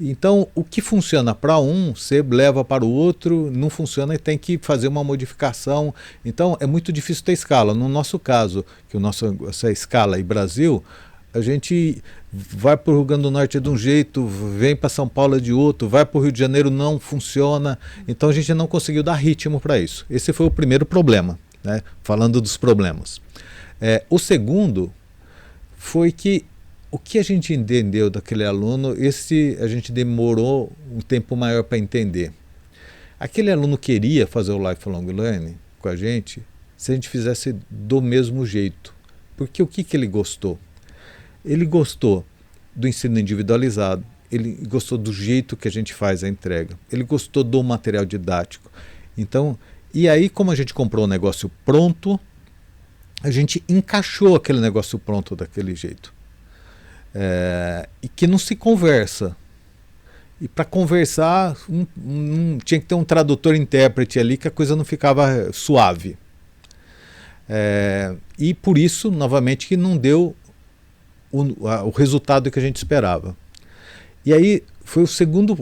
Então, o que funciona para um, você leva para o outro, não funciona e tem que fazer uma modificação. Então, é muito difícil ter escala. No nosso caso, que essa escala e Brasil, a gente vai para o Rio Grande do Norte de um jeito, vem para São Paulo de outro, vai para o Rio de Janeiro, não funciona. Então, a gente não conseguiu dar ritmo para isso. Esse foi o primeiro problema, né? Falando dos problemas. O segundo foi que o que a gente entendeu daquele aluno, a gente demorou um tempo maior para entender. Aquele aluno queria fazer o Lifelong Learning com a gente se a gente fizesse do mesmo jeito. Porque o que ele gostou? Ele gostou do ensino individualizado, ele gostou do jeito que a gente faz a entrega, ele gostou do material didático. Então, e aí como a gente comprou o negócio pronto, a gente encaixou aquele negócio pronto daquele jeito. E que não se conversa. E para conversar, tinha que ter um tradutor-intérprete ali, que a coisa não ficava suave. E por isso, novamente, que não deu o resultado que a gente esperava. E aí foi o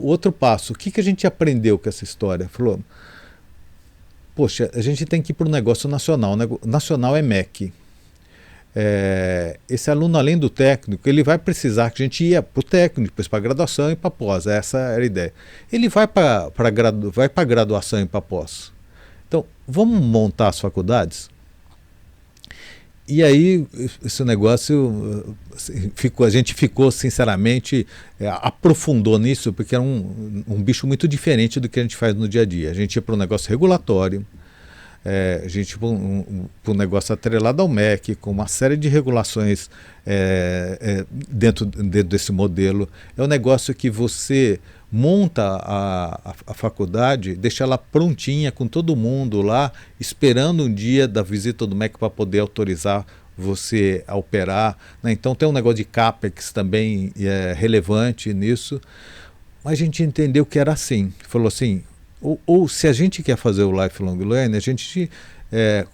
outro passo. O que a gente aprendeu com essa história? Falou, poxa, a gente tem que ir para o negócio nacional. O nacional é MEC. Esse aluno, além do técnico, ele vai precisar que a gente ia para o técnico, depois para a graduação e para a pós. Essa era a ideia. Ele vai para a graduação e para a pós. Então, vamos montar as faculdades? E aí, esse negócio, a gente ficou, sinceramente, aprofundou nisso, porque era um bicho muito diferente do que a gente faz no dia a dia. A gente ia para um negócio regulatório, a gente para um negócio atrelado ao MEC, com uma série de regulações dentro desse modelo. É um negócio que você monta a faculdade, deixa ela prontinha com todo mundo lá, esperando um dia da visita do MEC para poder autorizar você a operar, né? Então tem um negócio de CAPEX também relevante nisso. Mas a gente entendeu que era assim. Falou assim, ou se a gente quer fazer o Lifelong Learning, a gente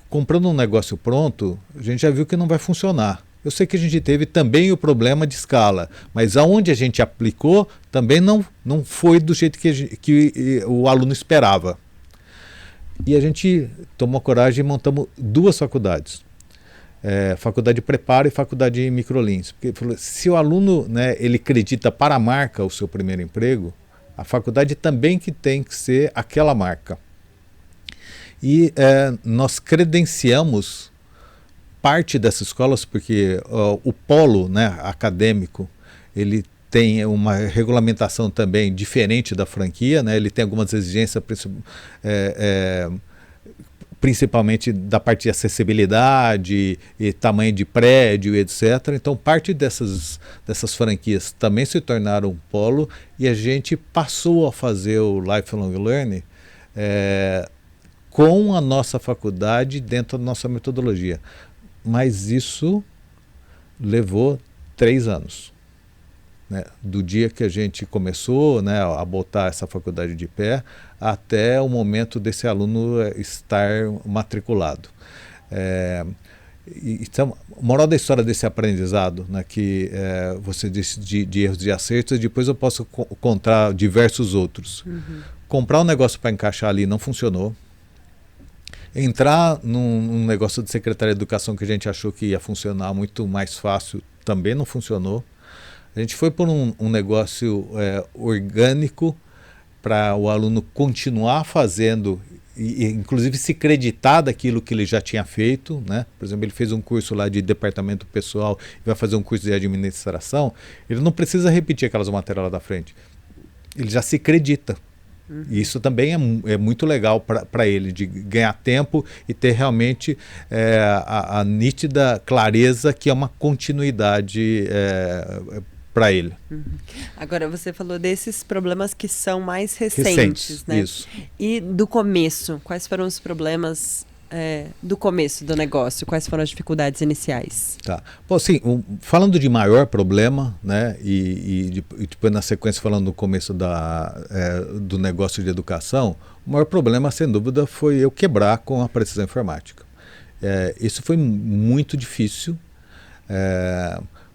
comprando um negócio pronto, a gente já viu que não vai funcionar. Eu sei que a gente teve também o problema de escala, mas aonde a gente aplicou também não foi do jeito que o aluno esperava. E a gente tomou coragem e montamos 2 faculdades. Faculdade de Preparo e Faculdade de Microlins. Porque se o aluno, né, ele acredita para a marca o seu primeiro emprego, a faculdade também que tem que ser aquela marca. E nós credenciamos parte dessas escolas, porque o polo, né, acadêmico, ele tem uma regulamentação também diferente da franquia, né, ele tem algumas exigências, principalmente da parte de acessibilidade e tamanho de prédio, etc. Então, parte dessas franquias também se tornaram um polo e a gente passou a fazer o Lifelong Learning com a nossa faculdade dentro da nossa metodologia. Mas isso levou 3 anos. Né? Do dia que a gente começou, né, a botar essa faculdade de pé até o momento desse aluno estar matriculado. Então, a moral da história desse aprendizado, né, que você disse de erros e acertos, depois eu posso contar diversos outros. Comprar um negócio para encaixar ali não funcionou. Entrar num negócio de Secretaria de Educação que a gente achou que ia funcionar muito mais fácil também não funcionou. A gente foi por um negócio orgânico para o aluno continuar fazendo e inclusive se creditar daquilo que ele já tinha feito, né? Por exemplo, ele fez um curso lá de departamento pessoal e vai fazer um curso de administração, ele não precisa repetir aquelas matérias lá da frente. Ele já se acredita. E isso também é muito legal para ele, de ganhar tempo e ter realmente a nítida clareza que é uma continuidade para ele. Agora, você falou desses problemas que são mais recentes, né? Isso. E do começo, quais foram os problemas do começo do negócio? Quais foram as dificuldades iniciais? Tá. Bom, assim, falando de maior problema, né, e depois na sequência falando do começo do negócio de educação, o maior problema, sem dúvida, foi eu quebrar com a precisão informática. Isso foi muito difícil,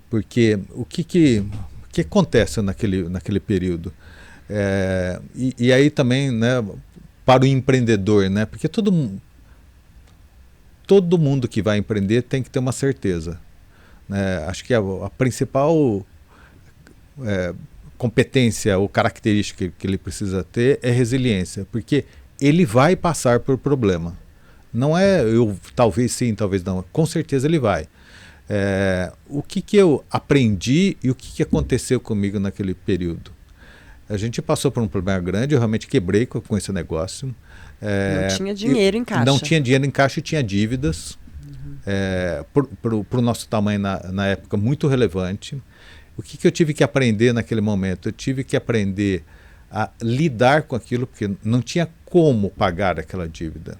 porque o que acontece naquele período? E aí também, né, para o empreendedor, né, porque todo mundo que vai empreender tem que ter uma certeza, né? Acho que a principal competência ou característica que ele precisa ter é resiliência, porque ele vai passar por problema. Não é talvez sim, talvez não, com certeza ele vai. O que eu aprendi e o que aconteceu comigo naquele período? A gente passou por um problema grande, eu realmente quebrei com esse negócio. Não tinha dinheiro em caixa. Não tinha dinheiro em caixa e tinha dívidas. Para o nosso tamanho na época, muito relevante. O que eu tive que aprender naquele momento? Eu tive que aprender a lidar com aquilo, porque não tinha como pagar aquela dívida.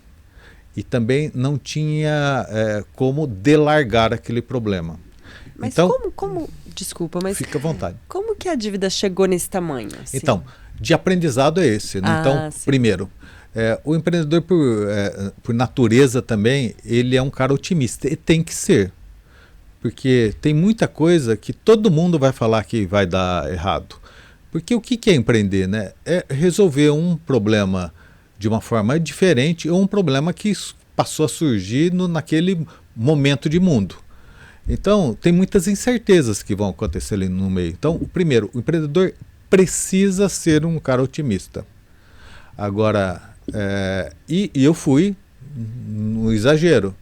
E também não tinha como delargar aquele problema. Mas então, desculpa, mas fica à vontade. Como que a dívida chegou nesse tamanho? Assim? Então, de aprendizado é esse. Né? Então, sim. primeiro, o empreendedor, por natureza também, ele é um cara otimista. E tem que ser. Porque tem muita coisa que todo mundo vai falar que vai dar errado. Porque o que é empreender? Né? É resolver um problema de uma forma diferente ou um problema que passou a surgir naquele momento de mundo. Então, tem muitas incertezas que vão acontecer ali no meio. Então, primeiro, o empreendedor precisa ser um cara otimista. Agora, e eu fui no exagero.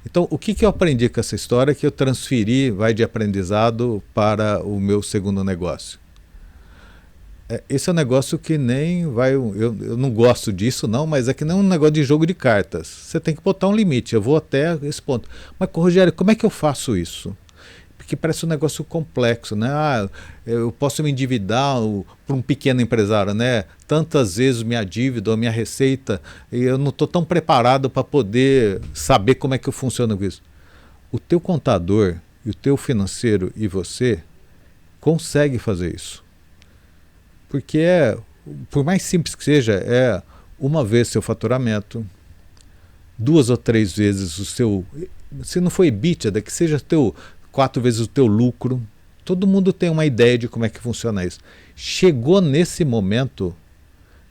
Então, o que eu aprendi com essa história que eu transferi, de aprendizado para o meu segundo negócio? Esse é um negócio que nem vai... Eu não gosto disso, não, mas é que nem um negócio de jogo de cartas. Você tem que botar um limite, eu vou até esse ponto. Mas, Rogério, como é que eu faço isso? Porque parece um negócio complexo, né? Eu posso me endividar para um pequeno empresário, né? Tantas vezes minha dívida ou minha receita, e eu não estou tão preparado para poder saber como é que eu funciono com isso. O teu contador e o teu financeiro e você consegue fazer isso. Porque por mais simples que seja, uma vez seu faturamento, 2 ou 3 vezes o seu, se não for EBITDA, que seja 4 vezes o teu lucro. Todo mundo tem uma ideia de como é que funciona isso. Chegou nesse momento,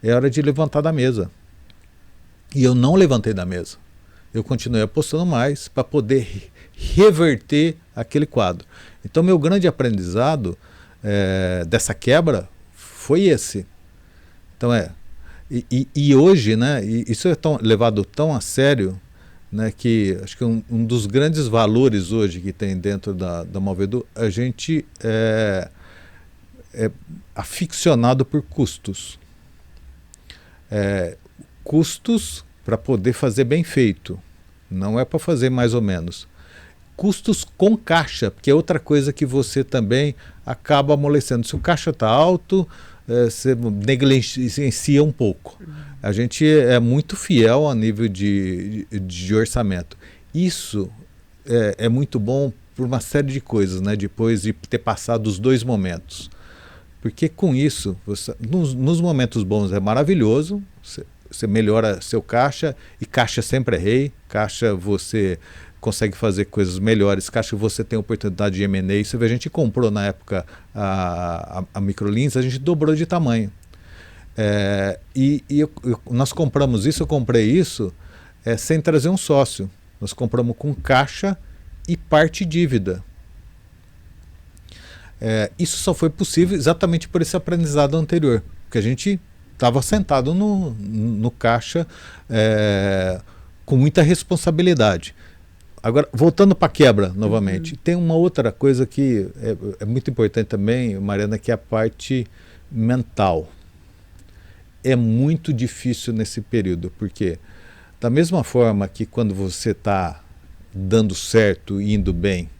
é hora de levantar da mesa. E eu não levantei da mesa. Eu continuei apostando mais para poder reverter aquele quadro. Então, meu grande aprendizado dessa quebra foi esse. Então e hoje, né, isso é levado tão a sério, né, que acho que um dos grandes valores hoje que tem dentro da Movedu, a gente é aficionado por custos. Custos para poder fazer bem feito, não é para fazer mais ou menos. Custos com caixa, porque é outra coisa que você também acaba amolecendo. Se o caixa está alto, você negligencia um pouco. A gente é muito fiel a nível de orçamento. Isso é muito bom por uma série de coisas, né? Depois de ter passado os 2 momentos. Porque com isso, nos momentos bons é maravilhoso, você melhora seu caixa, e caixa sempre é rei, caixa você consegue fazer coisas melhores, caixa você tem oportunidade de M&A. Você vê, a gente comprou na época a Microlins, a gente dobrou de tamanho. Nós compramos isso, eu comprei isso sem trazer um sócio. Nós compramos com caixa e parte dívida. Isso só foi possível exatamente por esse aprendizado anterior, porque a gente estava sentado no caixa com muita responsabilidade. Agora, voltando para a quebra novamente, tem uma outra coisa que é muito importante também, Mariana, que é a parte mental. É muito difícil nesse período, porque da mesma forma que quando você está dando certo e indo bem,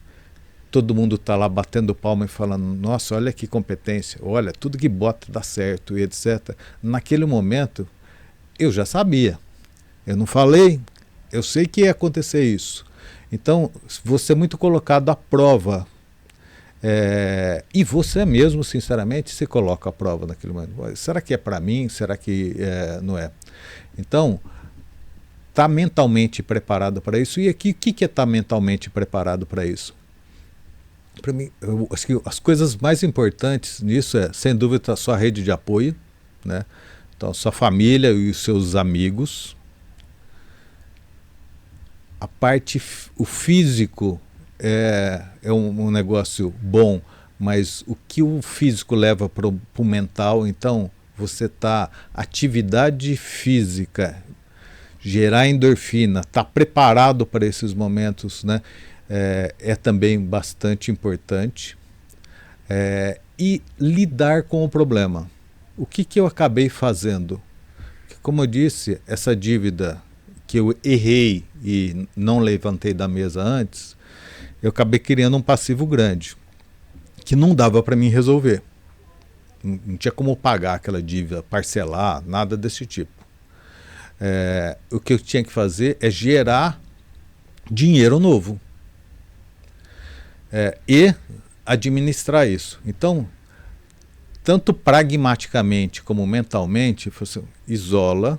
todo mundo está lá batendo palma e falando, nossa, olha que competência, olha, tudo que bota dá certo e etc. Naquele momento, eu já sabia. Eu não falei, eu sei que ia acontecer isso. Então, você é muito colocado à prova. E você mesmo, sinceramente, se coloca à prova naquele momento. Será que é para mim? Será que não é? Então, está mentalmente preparado para isso. E aqui, o que é estar mentalmente preparado para isso? Para mim, acho que as coisas mais importantes nisso sem dúvida, a sua rede de apoio, né? Então, sua família e os seus amigos. A parte, o físico é um negócio bom, mas o que o físico leva para o mental, então, você tá, atividade física, gerar endorfina, tá preparado para esses momentos, né? É também bastante importante. E lidar com o problema. O que eu acabei fazendo? Como eu disse, essa dívida que eu errei e não levantei da mesa antes, eu acabei criando um passivo grande, que não dava para mim resolver. Não tinha como pagar aquela dívida, parcelar, nada desse tipo. O que eu tinha que fazer é gerar dinheiro novo. E administrar isso. Então, tanto pragmaticamente como mentalmente, você isola.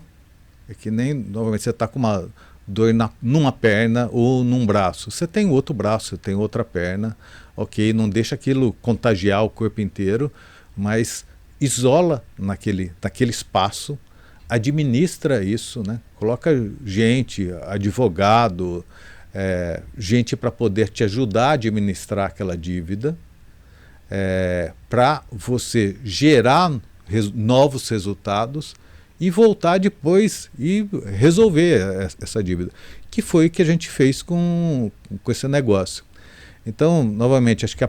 É que nem, normalmente, você está com uma dor numa perna ou num braço. Você tem outro braço, você tem outra perna, ok? Não deixa aquilo contagiar o corpo inteiro, mas isola naquele espaço, administra isso, né? Coloca gente, advogado, gente para poder te ajudar a administrar aquela dívida, para você gerar novos resultados e voltar depois e resolver essa dívida, que foi o que a gente fez com esse negócio. Então, novamente, acho que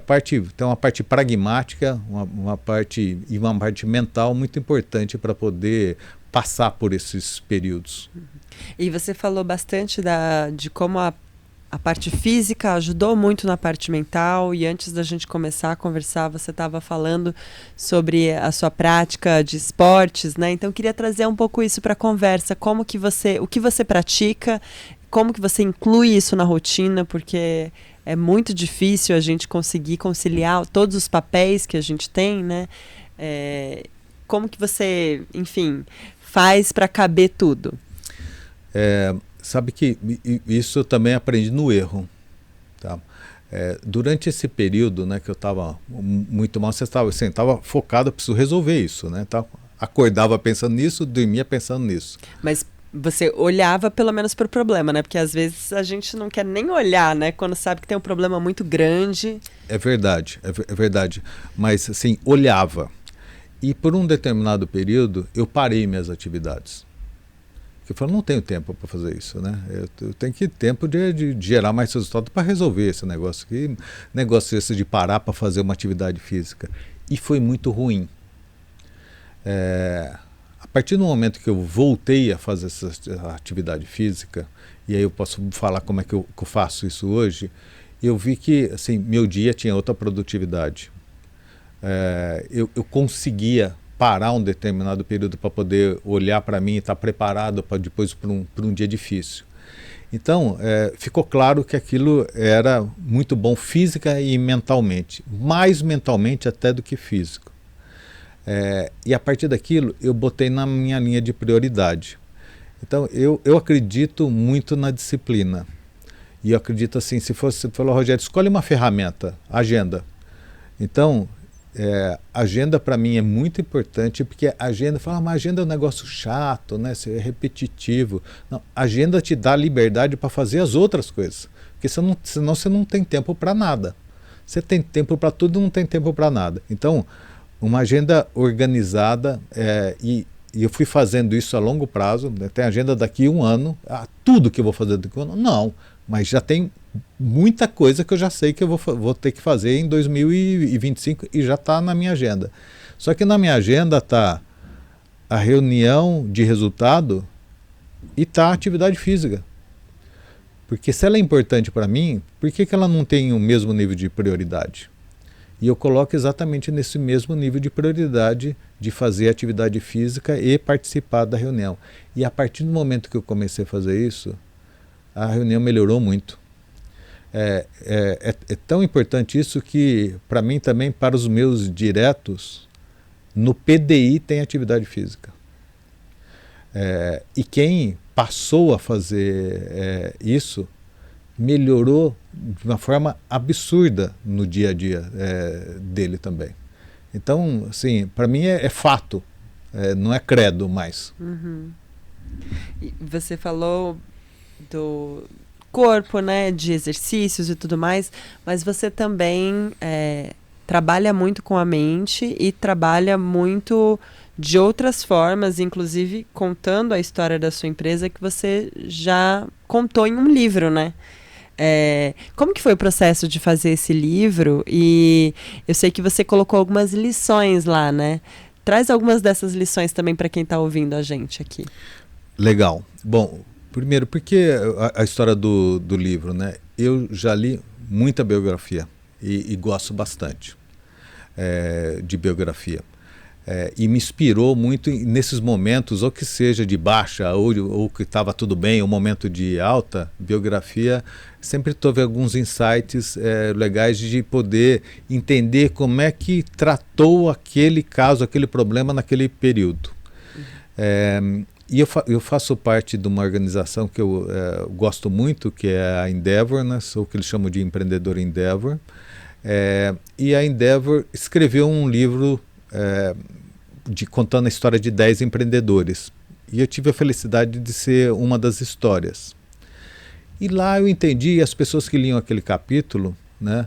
tem uma parte pragmática, uma parte mental muito importante para poder passar por esses períodos. E você falou bastante de como a parte física ajudou muito na parte mental, e antes da gente começar a conversar, você estava falando sobre a sua prática de esportes, né? Então, eu queria trazer um pouco isso para a conversa, o que você pratica, como que você inclui isso na rotina, porque é muito difícil a gente conseguir conciliar todos os papéis que a gente tem, né? Como que você, enfim, faz para caber tudo? Sabe que isso eu também aprendi no erro. Tá? Durante esse período, né, que eu estava muito mal, você estava focado, eu preciso resolver isso. Né? Acordava pensando nisso, dormia pensando nisso. Mas você olhava pelo menos para o problema, né? Porque às vezes a gente não quer nem olhar, né? Quando sabe que tem um problema muito grande. É verdade. Mas assim, olhava. E por um determinado período, eu parei minhas atividades. Eu falo, não tenho tempo para fazer isso, né? Eu tenho que ter tempo de gerar mais resultado para resolver esse negócio aqui. Negócio esse de parar para fazer uma atividade física. E foi muito ruim. A partir do momento que eu voltei a fazer essa atividade física, e aí eu posso falar como é que eu faço isso hoje, eu vi que assim, meu dia tinha outra produtividade. Eu conseguia parar um determinado período para poder olhar para mim e estar preparado para depois para um dia difícil. Então, ficou claro que aquilo era muito bom física e mentalmente, mais mentalmente até do que físico. E a partir daquilo, eu botei na minha linha de prioridade. Então, eu acredito muito na disciplina. E eu acredito assim, se você falou, Rogério, escolhe uma ferramenta, agenda. Então, agenda para mim é muito importante, porque a agenda, mas agenda é um negócio chato, né? É repetitivo. Não, a agenda te dá liberdade para fazer as outras coisas, porque senão você não tem tempo para nada. Você tem tempo para tudo e não tem tempo para nada. Então, uma agenda organizada, e eu fui fazendo isso a longo prazo, né? Tem agenda daqui a um ano, tudo que eu vou fazer daqui a um ano? Não, mas já tem muita coisa que eu já sei que eu vou ter que fazer em 2025 e já está na minha agenda. Só que na minha agenda está a reunião de resultado e está a atividade física. Porque se ela é importante para mim, por que ela não tem o mesmo nível de prioridade? E eu coloco exatamente nesse mesmo nível de prioridade de fazer atividade física e participar da reunião. E a partir do momento que eu comecei a fazer isso, a reunião melhorou muito. É tão importante isso que, para mim também, para os meus diretos, no PDI tem atividade física. E quem passou a fazer isso melhorou de uma forma absurda no dia a dia dele também. Então, assim, para mim é fato, não é credo mais. Uhum. E você falou do corpo, né, de exercícios e tudo mais, mas você também trabalha muito com a mente e trabalha muito de outras formas, inclusive contando a história da sua empresa que você já contou em um livro, né? Como que foi o processo de fazer esse livro? E eu sei que você colocou algumas lições lá, né? Traz algumas dessas lições também para quem está ouvindo a gente aqui. Legal. Bom, primeiro, porque a história do livro, né? Eu já li muita biografia e gosto bastante de biografia. E me inspirou muito nesses momentos, ou que seja de baixa, ou que estava tudo bem, ou momento de alta, biografia, sempre teve alguns insights legais de poder entender como é que tratou aquele caso, aquele problema naquele período. E eu faço parte de uma organização que eu gosto muito, que é a Endeavor, né, ou que eles chamam de Empreendedor Endeavor. E a Endeavor escreveu um livro contando a história de 10 empreendedores. E eu tive a felicidade de ser uma das histórias. E lá eu entendi, as pessoas que liam aquele capítulo, né,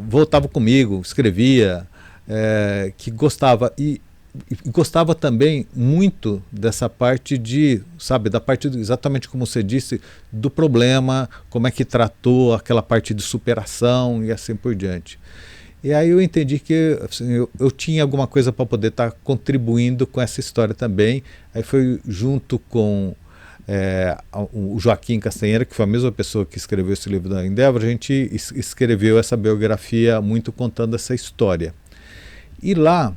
voltavam comigo, escrevia, que gostava. E gostava também muito dessa parte da parte exatamente como você disse, do problema, como é que tratou aquela parte de superação e assim por diante. E aí eu entendi que assim, eu tinha alguma coisa para poder estar contribuindo com essa história também. Aí foi junto com o Joaquim Castanheira, que foi a mesma pessoa que escreveu esse livro da Endeavor, a gente escreveu essa biografia muito contando essa história. E lá,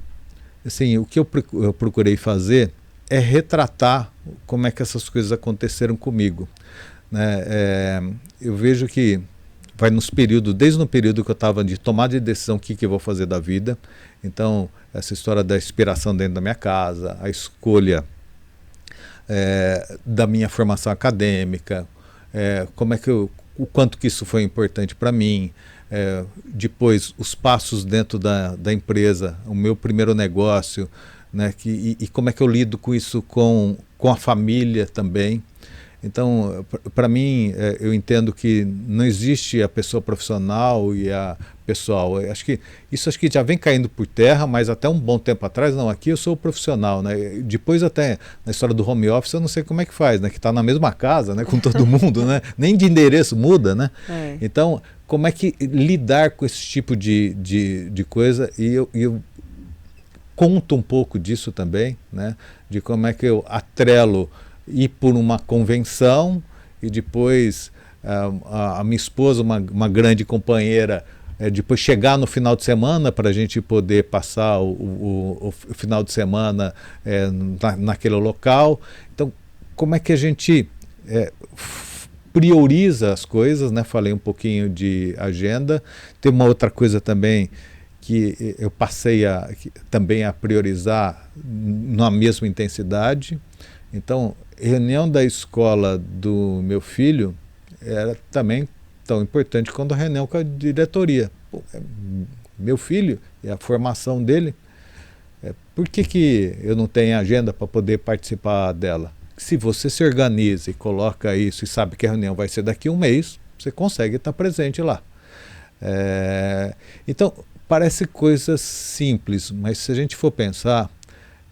assim, o que eu procurei fazer é retratar como é que essas coisas aconteceram comigo, né? Eu vejo que vai desde no período que eu estava de tomada de decisão, o que eu vou fazer da vida. Então, essa história da inspiração dentro da minha casa, a escolha da minha formação acadêmica, como é que o quanto que isso foi importante para mim, depois os passos dentro da empresa, o meu primeiro negócio, né, e como é que eu lido com isso com a família também. Então, para mim, eu entendo que não existe a pessoa profissional e a pessoal. Acho que já vem caindo por terra, mas até um bom tempo atrás, não, aqui eu sou o profissional, né? Depois até na história do home office eu não sei como é que faz, né? Que está na mesma casa, né? Com todo mundo, né? Nem de endereço muda, né? Então, como é que lidar com esse tipo de coisa? E eu conto um pouco disso também, né? De como é que eu atrelo ir por uma convenção e depois a minha esposa, uma grande companheira, depois chegar no final de semana para a gente poder passar o final de semana naquele local. Então, como é que a gente prioriza as coisas, né? Falei um pouquinho de agenda. Tem uma outra coisa também que eu passei também a priorizar na mesma intensidade. Então, reunião da escola do meu filho era também tão importante quanto a reunião com a diretoria. Meu filho e a formação dele, por que eu não tenho agenda para poder participar dela? Se você se organiza e coloca isso e sabe que a reunião vai ser daqui a um mês, você consegue estar presente lá. Então, parece coisa simples, mas se a gente for pensar,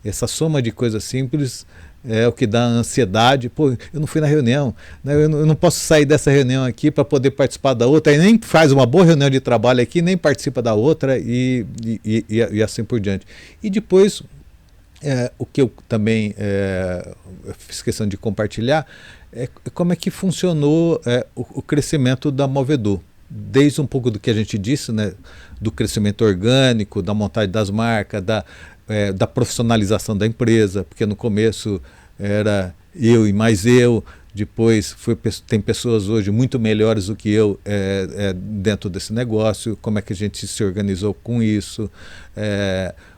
essa soma de coisas simples é o que dá ansiedade. Pô, eu não fui na reunião, né? Eu não posso sair dessa reunião aqui para poder participar da outra, e nem faz uma boa reunião de trabalho aqui, nem participa da outra e assim por diante. E depois, o que eu também fiz questão de compartilhar é como é que funcionou o crescimento da Movedor. Desde um pouco do que a gente disse, né, do crescimento orgânico, da montagem das marcas, da profissionalização da empresa, porque no começo era eu e mais eu, Depois tem pessoas hoje muito melhores do que eu dentro desse negócio. Como é que a gente se organizou com isso?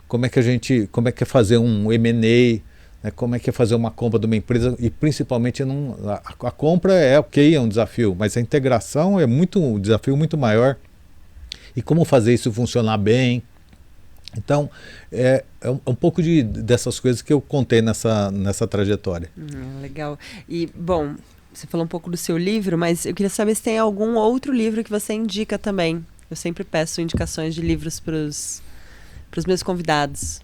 Como é que é fazer um M&A? Né, como é que é fazer uma compra de uma empresa? E principalmente a compra é um desafio, mas a integração é um desafio muito maior. E como fazer isso funcionar bem? Então, é um pouco dessas coisas que eu contei nessa trajetória. Legal. E, bom, você falou um pouco do seu livro, mas eu queria saber se tem algum outro livro que você indica também. Eu sempre peço indicações de livros para os meus convidados.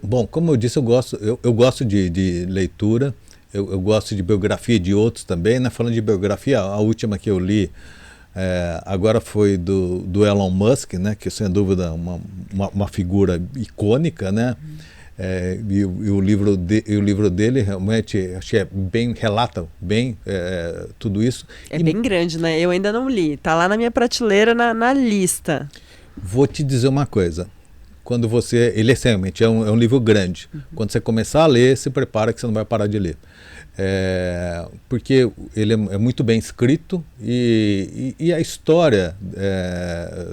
Bom, como eu disse, eu gosto de leitura, eu gosto de biografia de outros também. Né? Falando de biografia, a última que eu li agora foi do Elon Musk, né, que sem dúvida uma figura icônica, né? E o livro dele realmente relata bem tudo isso. Bem grande, né? Eu ainda não li, tá lá na minha prateleira na lista. Vou te dizer uma coisa. Ele realmente é um livro grande. Quando você começar a ler, se prepara que você não vai parar de ler. Porque ele é muito bem escrito e a história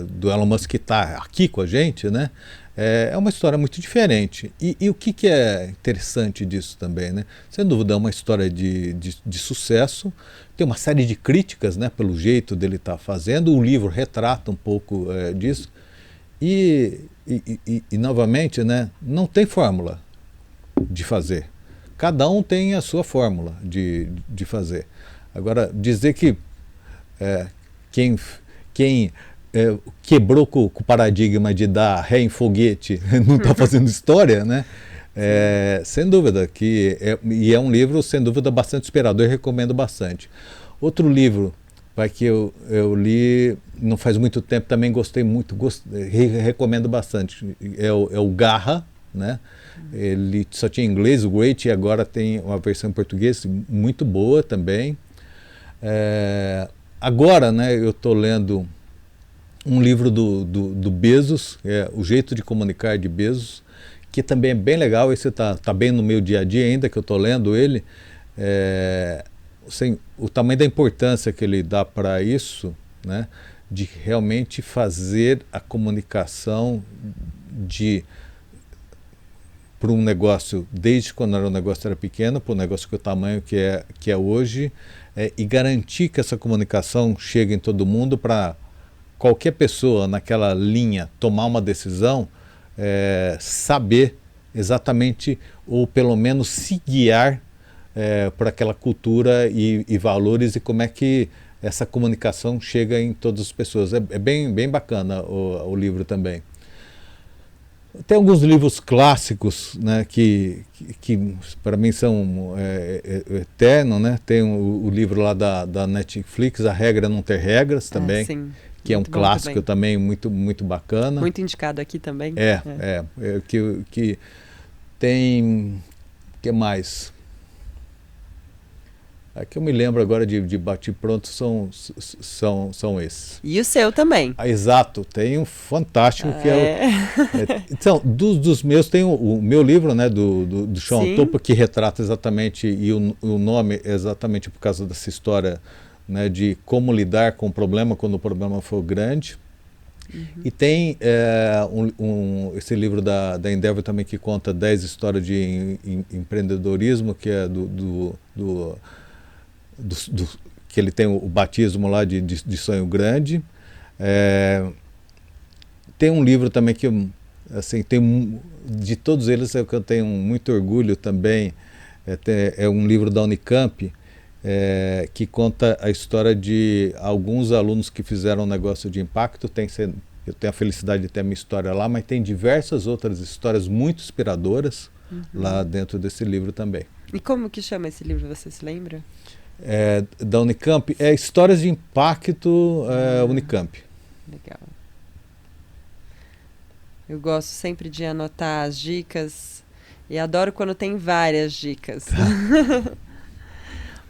do Elon Musk que está aqui com a gente, né, é uma história muito diferente. E o que é interessante disso também? Né? Sem dúvida é uma história de sucesso, tem uma série de críticas, né, pelo jeito dele estar fazendo, o livro retrata um pouco disso e novamente, né, não tem fórmula de fazer. Cada um tem a sua fórmula de fazer. Agora, dizer que quem quebrou com o paradigma de dar ré em foguete não está fazendo história, né? Sem dúvida, e é um livro, sem dúvida, bastante inspirador, eu recomendo bastante. Outro livro que eu li não faz muito tempo, também gostei muito, recomendo bastante, é o Garra, né? Ele só tinha em inglês, o Great, e agora tem uma versão em português muito boa também. Agora, né, eu estou lendo um livro do Bezos, O Jeito de Comunicar de Bezos, que também é bem legal. Esse tá bem no meu dia a dia ainda, que eu estou lendo ele. O tamanho da importância que ele dá para isso, né, de realmente fazer a comunicação para um negócio, desde quando o negócio era pequeno, para o negócio com o tamanho que é hoje, e garantir que essa comunicação chegue em todo mundo para qualquer pessoa naquela linha tomar uma decisão, saber exatamente, ou pelo menos se guiar por aquela cultura e valores, e como é que essa comunicação chega em todas as pessoas. É bem bacana o livro também. Tem alguns livros clássicos, né, que para mim são eternos, né? Tem o livro lá da Netflix, A Regra Não Ter Regras, também, sim, que é um clássico também muito bacana. Muito indicado aqui também. Que tem... O que mais? Que eu me lembro agora de bate-pronto são esses. E o seu também. Exato, tem um fantástico que então, dos meus, tem o meu livro, né, do Sean Topa, que retrata exatamente, e o nome é exatamente por causa dessa história, né, de como lidar com o problema quando o problema for grande. E tem esse livro da Endeavor também, que conta 10 histórias de empreendedorismo, que é que ele tem o batismo lá de sonho grande. Tem um livro também que, assim, de todos eles que eu tenho muito orgulho também, é um livro da Unicamp, que conta a história de alguns alunos que fizeram um negócio de impacto. Eu tenho a felicidade de ter a minha história lá, mas tem diversas outras histórias muito inspiradoras lá dentro desse livro também. E como que chama esse livro, você se lembra? Da Unicamp, Histórias de Impacto Unicamp. Legal. Eu gosto sempre de anotar as dicas e adoro quando tem várias dicas.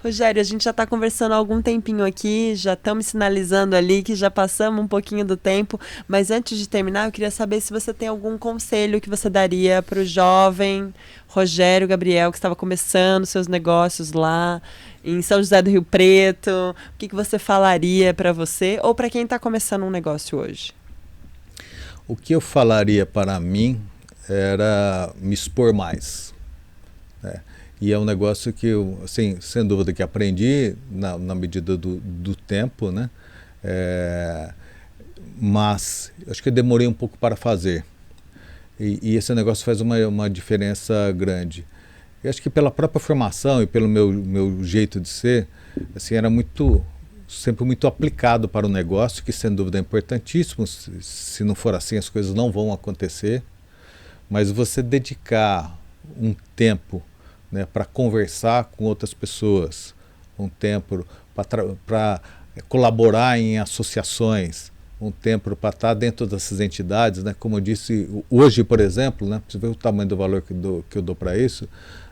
Rogério, a gente já está conversando há algum tempinho aqui, já estamos sinalizando ali que já passamos um pouquinho do tempo, mas antes de terminar eu queria saber se você tem algum conselho que você daria para o jovem Rogério Gabriel, que estava começando seus negócios lá, em São José do Rio Preto, o que você falaria para você ou para quem está começando um negócio hoje? O que eu falaria para mim era me expor mais, né? E é um negócio que eu, assim, sem dúvida que aprendi na medida do tempo, né? Mas acho que eu demorei um pouco para fazer. E esse negócio faz uma diferença grande. Eu acho que pela própria formação e pelo meu jeito de ser, assim, era sempre muito aplicado para o negócio, que sem dúvida é importantíssimo. Se não for assim, as coisas não vão acontecer. Mas você dedicar um tempo, né, para conversar com outras pessoas, um tempo para colaborar em associações, um tempo para estar dentro dessas entidades, né? Como eu disse, hoje, por exemplo, né, você vê o tamanho do valor que eu dou para isso,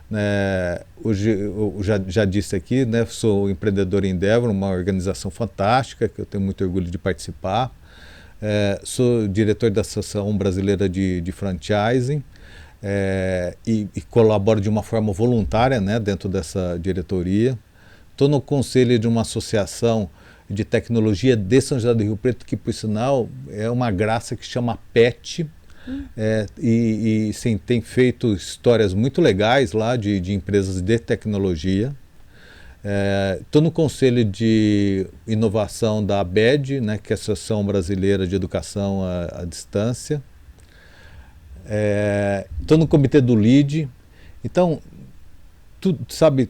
né? Hoje eu já disse aqui, né, sou empreendedor em Endeavor, uma organização fantástica, que eu tenho muito orgulho de participar. Sou diretor da Associação Brasileira de Franchising, e colaboro de uma forma voluntária, né, dentro dessa diretoria. Estou no conselho de uma associação de tecnologia de São José do Rio Preto, que por sinal é uma graça, que chama PET, sim, tem feito histórias muito legais lá de empresas de tecnologia. Estou no conselho de inovação da ABED, né, que é a Associação Brasileira de Educação à Distância. Estou no comitê do LEAD. Então,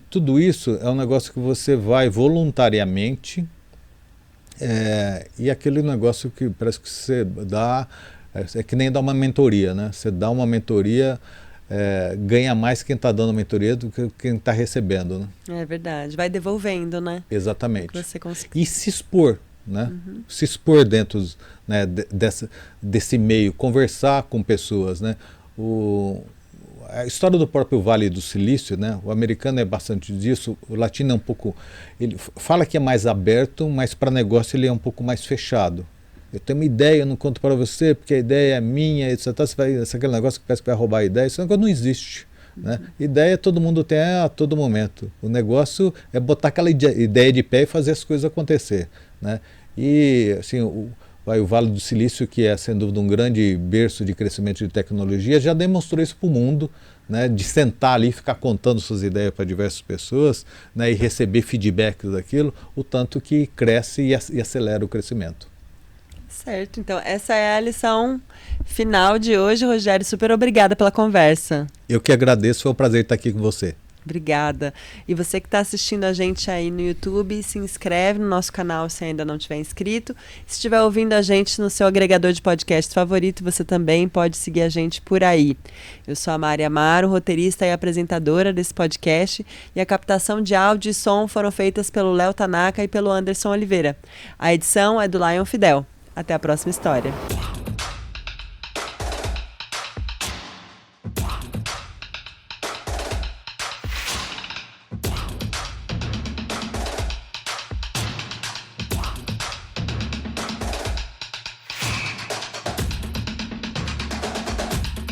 tudo isso é um negócio que você vai voluntariamente, e aquele negócio que parece que você dá, é que nem dar uma mentoria, né? Você dá uma mentoria, ganha mais quem está dando a mentoria do que quem está recebendo, né? É verdade, vai devolvendo, né? Exatamente. Você consegue. E se expor, né? Se expor dentro, né, desse meio, conversar com pessoas, né? A história do próprio Vale do Silício, né? O americano é bastante disso, o latino é um pouco, ele fala que é mais aberto, mas para negócio ele é um pouco mais fechado. Eu tenho uma ideia, eu não conto para você porque a ideia é minha, etc. Aquele negócio que parece que vai roubar a ideia, esse negócio não existe, né? Ideia todo mundo tem a todo momento. O negócio é botar aquela ideia de pé e fazer as coisas acontecer, né? E assim, o Vale do Silício, que é sem dúvida um grande berço de crescimento de tecnologia, já demonstrou isso para o mundo, né, de sentar ali e ficar contando suas ideias para diversas pessoas, né, e receber feedback daquilo, o tanto que cresce e acelera o crescimento. Certo, então essa é a lição final de hoje, Rogério. Super obrigada pela conversa. Eu que agradeço, foi um prazer estar aqui com você. Obrigada. E você que está assistindo a gente aí no YouTube, se inscreve no nosso canal se ainda não tiver inscrito. Se estiver ouvindo a gente no seu agregador de podcast favorito, você também pode seguir a gente por aí. Eu sou a Mari Amaro, roteirista e apresentadora desse podcast, e a captação de áudio e som foram feitas pelo Léo Tanaka e pelo Anderson Oliveira. A edição é do Lion Fidel. Até a próxima história.